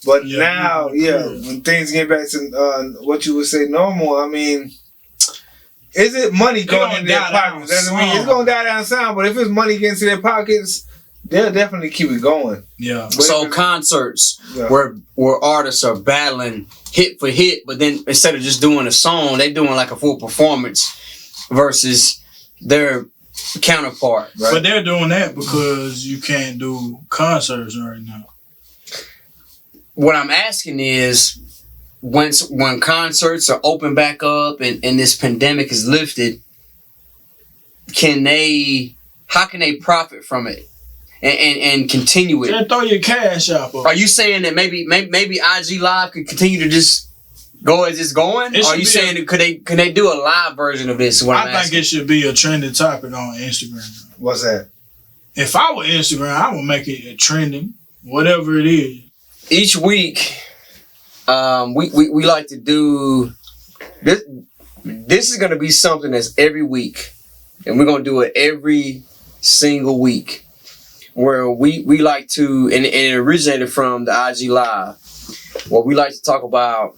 But now, when things get back to what you would say normal, I mean, is it money going in their pockets? It's going to die down sound, but if it's money getting to their pockets, they'll definitely keep it going. Yeah. So concerts where artists are battling hit for hit, but then instead of just doing a song, they doing like a full performance versus their counterpart. Right? But they're doing that because you can't do concerts right now. What I'm asking is, when concerts are open back up and this pandemic is lifted, how can they profit from it and continue it? Just throw your Cashapp up. Are you saying that maybe IG Live could continue to just go as it's going? Or are you saying could they do a live version of this? I think it should be a trending topic on Instagram. What's that? If I were Instagram, I would make it trending, whatever it is. Each week, we like to do this. This is going to be something that's every week, and we're going to do it every single week. Where we like to, and it originated from the IG Live, where we like to talk about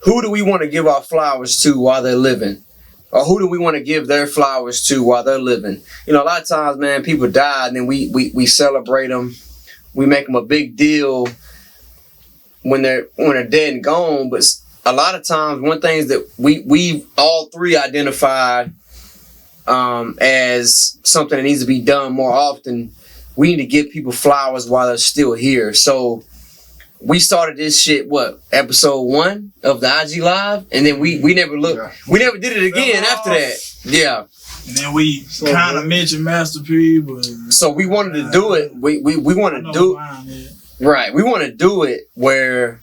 who do we want to give our flowers to while they're living, or who do we want to give their flowers to while they're living. You know, a lot of times, man, people die, and then we celebrate them. We make them a big deal when they're dead and gone. But a lot of times, one thing that we all three identified as something that needs to be done more often, we need to give people flowers while they're still here. So we started this shit, episode 1 of the IG Live, and then we never looked, we never did it again after that. Yeah. And then we kind of mentioned Master P, but so we wanted to do it. We want to do right. We want to do it where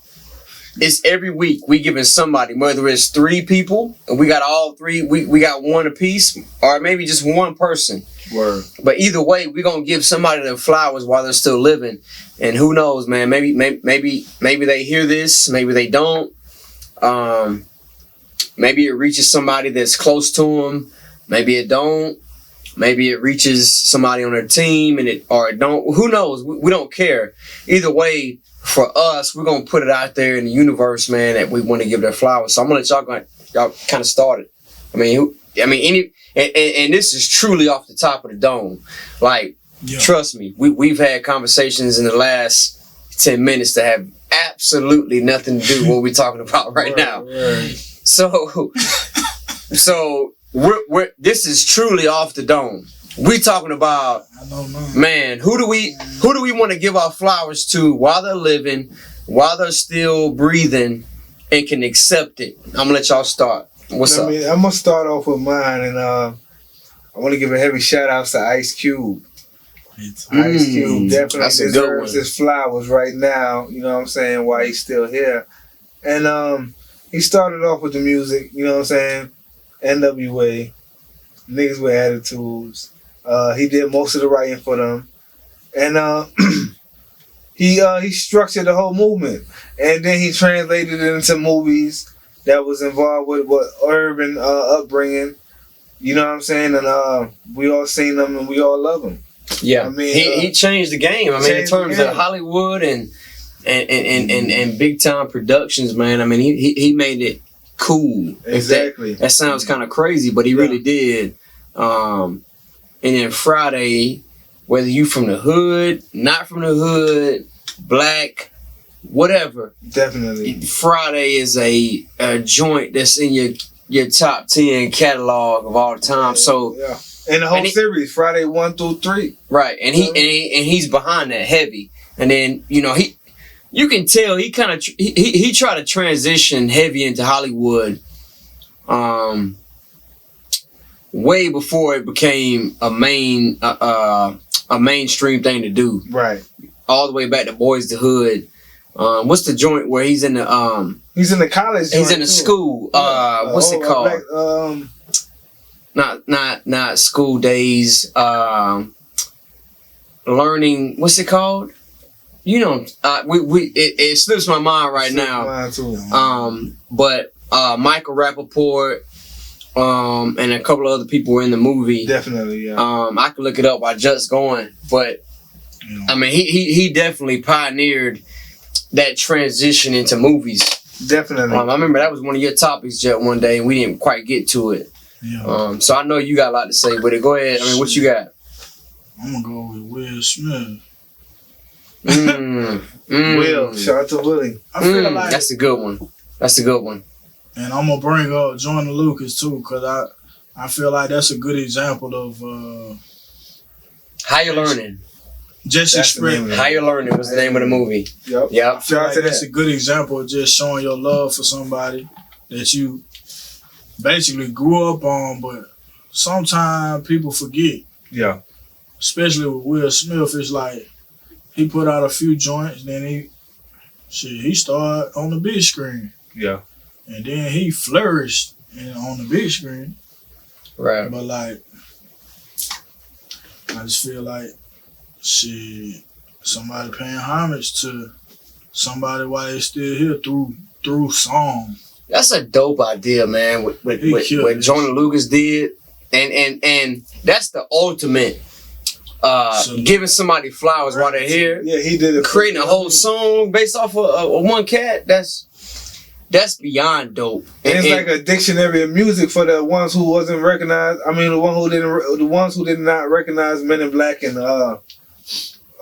it's every week we giving somebody, whether it's 3 people, and we got all 3, we got 1 apiece, or maybe just 1 person. Word. But either way, we're gonna give somebody their flowers while they're still living. And who knows, man? Maybe they hear this, maybe they don't. Maybe it reaches somebody that's close to them. Maybe it don't. Maybe it reaches somebody on their team, and it don't. Who knows? We don't care. Either way, for us, we're gonna put it out there in the universe, man, that we want to give their flowers. So I'm gonna let y'all kind of start it. And this is truly off the top of the dome. Like, trust me, we've had conversations in the last 10 minutes that have absolutely nothing to do with what we're talking about right now. Right. So we're this is truly off the dome. We talking about, man, who do we want to give our flowers to while they're living, while they're still breathing, and can accept it? I'm gonna let y'all start. What's up? I'm gonna start off with mine, and I want to give a heavy shout out to Ice Cube. Ice Cube definitely deserves his flowers right now. You know what I'm saying? While he's still here, and he started off with the music. You know what I'm saying? NWA, niggas with attitudes. He did most of the writing for them, and he structured the whole movement, and then he translated it into movies that was involved with what urban upbringing. You know what I'm saying? And we all seen them and we all love them. Yeah, I mean, he changed the game. I mean, in terms of Hollywood and big time productions, man. I mean, he made it cool. Exactly. That sounds kind of crazy, but he really did. And then Friday, whether you from the hood, not from the hood, black, whatever. Definitely. Friday is a joint that's in your top 10 catalog of all time. So and the whole series, Friday 1 through 3. Right. And he's behind that heavy. And then, you can tell he kind of he tried to transition heavy into Hollywood way before it became a mainstream thing to do. Right. All the way back to Boys the Hood. What's the joint where he's in the he's in the college joint. He's in the school. What's it called? Not School Days. Learning. What's it called? It slips my mind right now. Mine too. But Michael Rappaport, and a couple of other people were in the movie. Definitely, yeah. I could look it up while just going, but I mean, he definitely pioneered that transition into movies. Definitely. I remember that was one of your topics, Jet, one day, and we didn't quite get to it. Yeah. So I know you got a lot to say, but go ahead. I mean, what you got? I'm gonna go with Will Smith. Will, shout out to Willie. I feel like that's a good one. That's a good one. And I'm gonna bring up Jordan Lucas too, cause I feel like that's a good example of How You Learning. Just express. How You Learning was the name of the movie. Yep. I feel like that's a good example of just showing your love for somebody that you basically grew up on, but sometimes people forget. Yeah. Especially with Will Smith, it's like he put out a few joints, then he started on the big screen. Yeah. And then he flourished on the big screen. Right. But like, I just feel like somebody paying homage to somebody while they still here through song. That's a dope idea, man. What Jordan Lucas did, and that's the ultimate. Giving somebody flowers while they're here. Yeah, he did it. Creating a whole song based off of one cat. That's beyond dope. And it's like a dictionary of music for the ones who wasn't recognized. I mean, the ones who did not recognize Men in Black and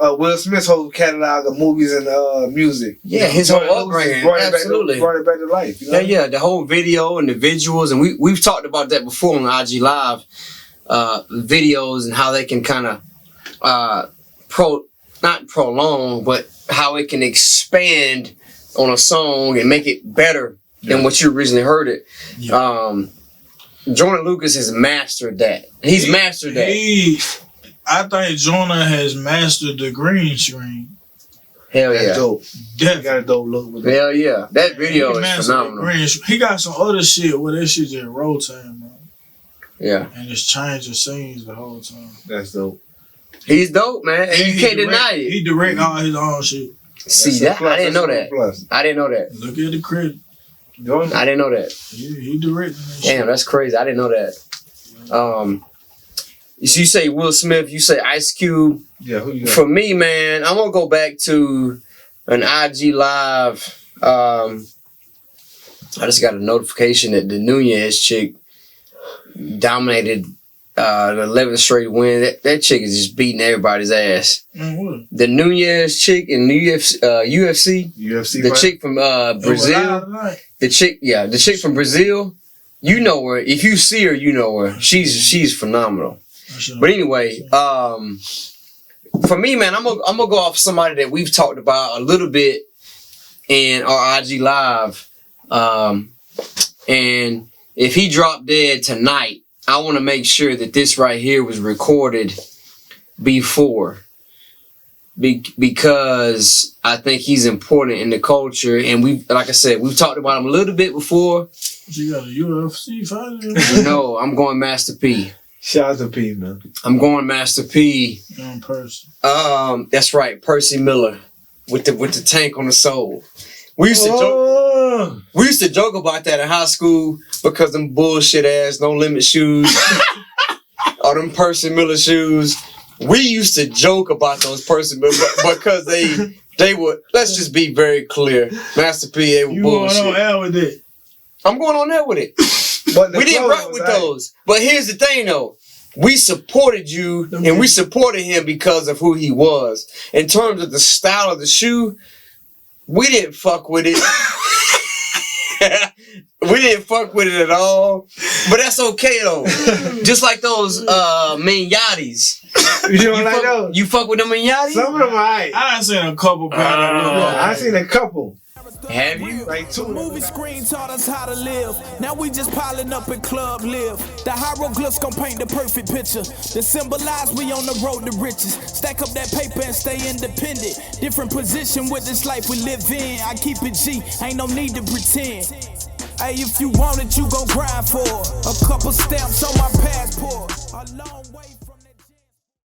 Will Smith's whole catalog of movies and music. Yeah, his whole upbringing. Absolutely. Brought it back to life. You know? Yeah, the whole video and the visuals, and we've talked about that before on IG Live. Videos and how they can kind of not prolong, but how it can expand on a song and make it better than what you originally heard it. Yeah. Jordan Lucas has mastered that. He's mastered that. I think Jonah has mastered the green screen. Hell That's yeah. dope. Definitely. He got a dope look with it. Hell yeah. That video is phenomenal. He got some other shit where that shit just rotating, bro. Yeah. And it's changing scenes the whole time. That's dope. He's dope, man. And you can't deny it. He direct all his own shit. See that? I didn't know that. I didn't know that. Look at the credit. I didn't know that. He directing that shit. Damn, that's crazy. I didn't know that. You say Will Smith, you say Ice Cube. Yeah, who you got? For me, man, I'm gonna go back to an IG live. I just got a notification that the Nunez chick dominated the 11th straight win. That chick is just beating everybody's ass. What? The Nunez chick in the UFC. The fight? chick from Brazil. The chick from Brazil. You know her. If you see her, you know her. She's phenomenal. But anyway, for me, man, I'm gonna go off somebody that we've talked about a little bit in our IG live. And if he dropped dead tonight, I want to make sure that this right here was recorded before. Because I think he's important in the culture, and like I said, we've talked about him a little bit before. You got a UFC fighter? No, I'm going Master P. Shout out to P, man. I'm going Master P. Young person. That's right, Percy Miller with the tank on the soul. We used to joke about that in high school because them bullshit ass No Limit shoes or them Percy Miller shoes. We used to joke about those Percy Miller because they were. Let's just be very clear, Master P. They were bullshit. You going on air with it? I'm going on there with it. But we didn't rock with those. But here's the thing, though. We supported you, and we supported him because of who he was. In terms of the style of the shoe, we didn't fuck with it. We didn't fuck with it at all. But that's okay, though. Just like those MiNDSETs. You don't like those? You fuck with them MiNDSETs? Some of them I done seen a couple. I seen a couple. Have you? Like two. The movie screen taught us how to live. Now we just piling up in club live. The hieroglyphs gon' paint the perfect picture. To symbolize we on the road to riches. Stack up that paper and stay independent. Different position with this life we live in. I keep it G, ain't no need to pretend. Hey, if you want it, you gon' grind for it. A couple stamps on my passport. A long way.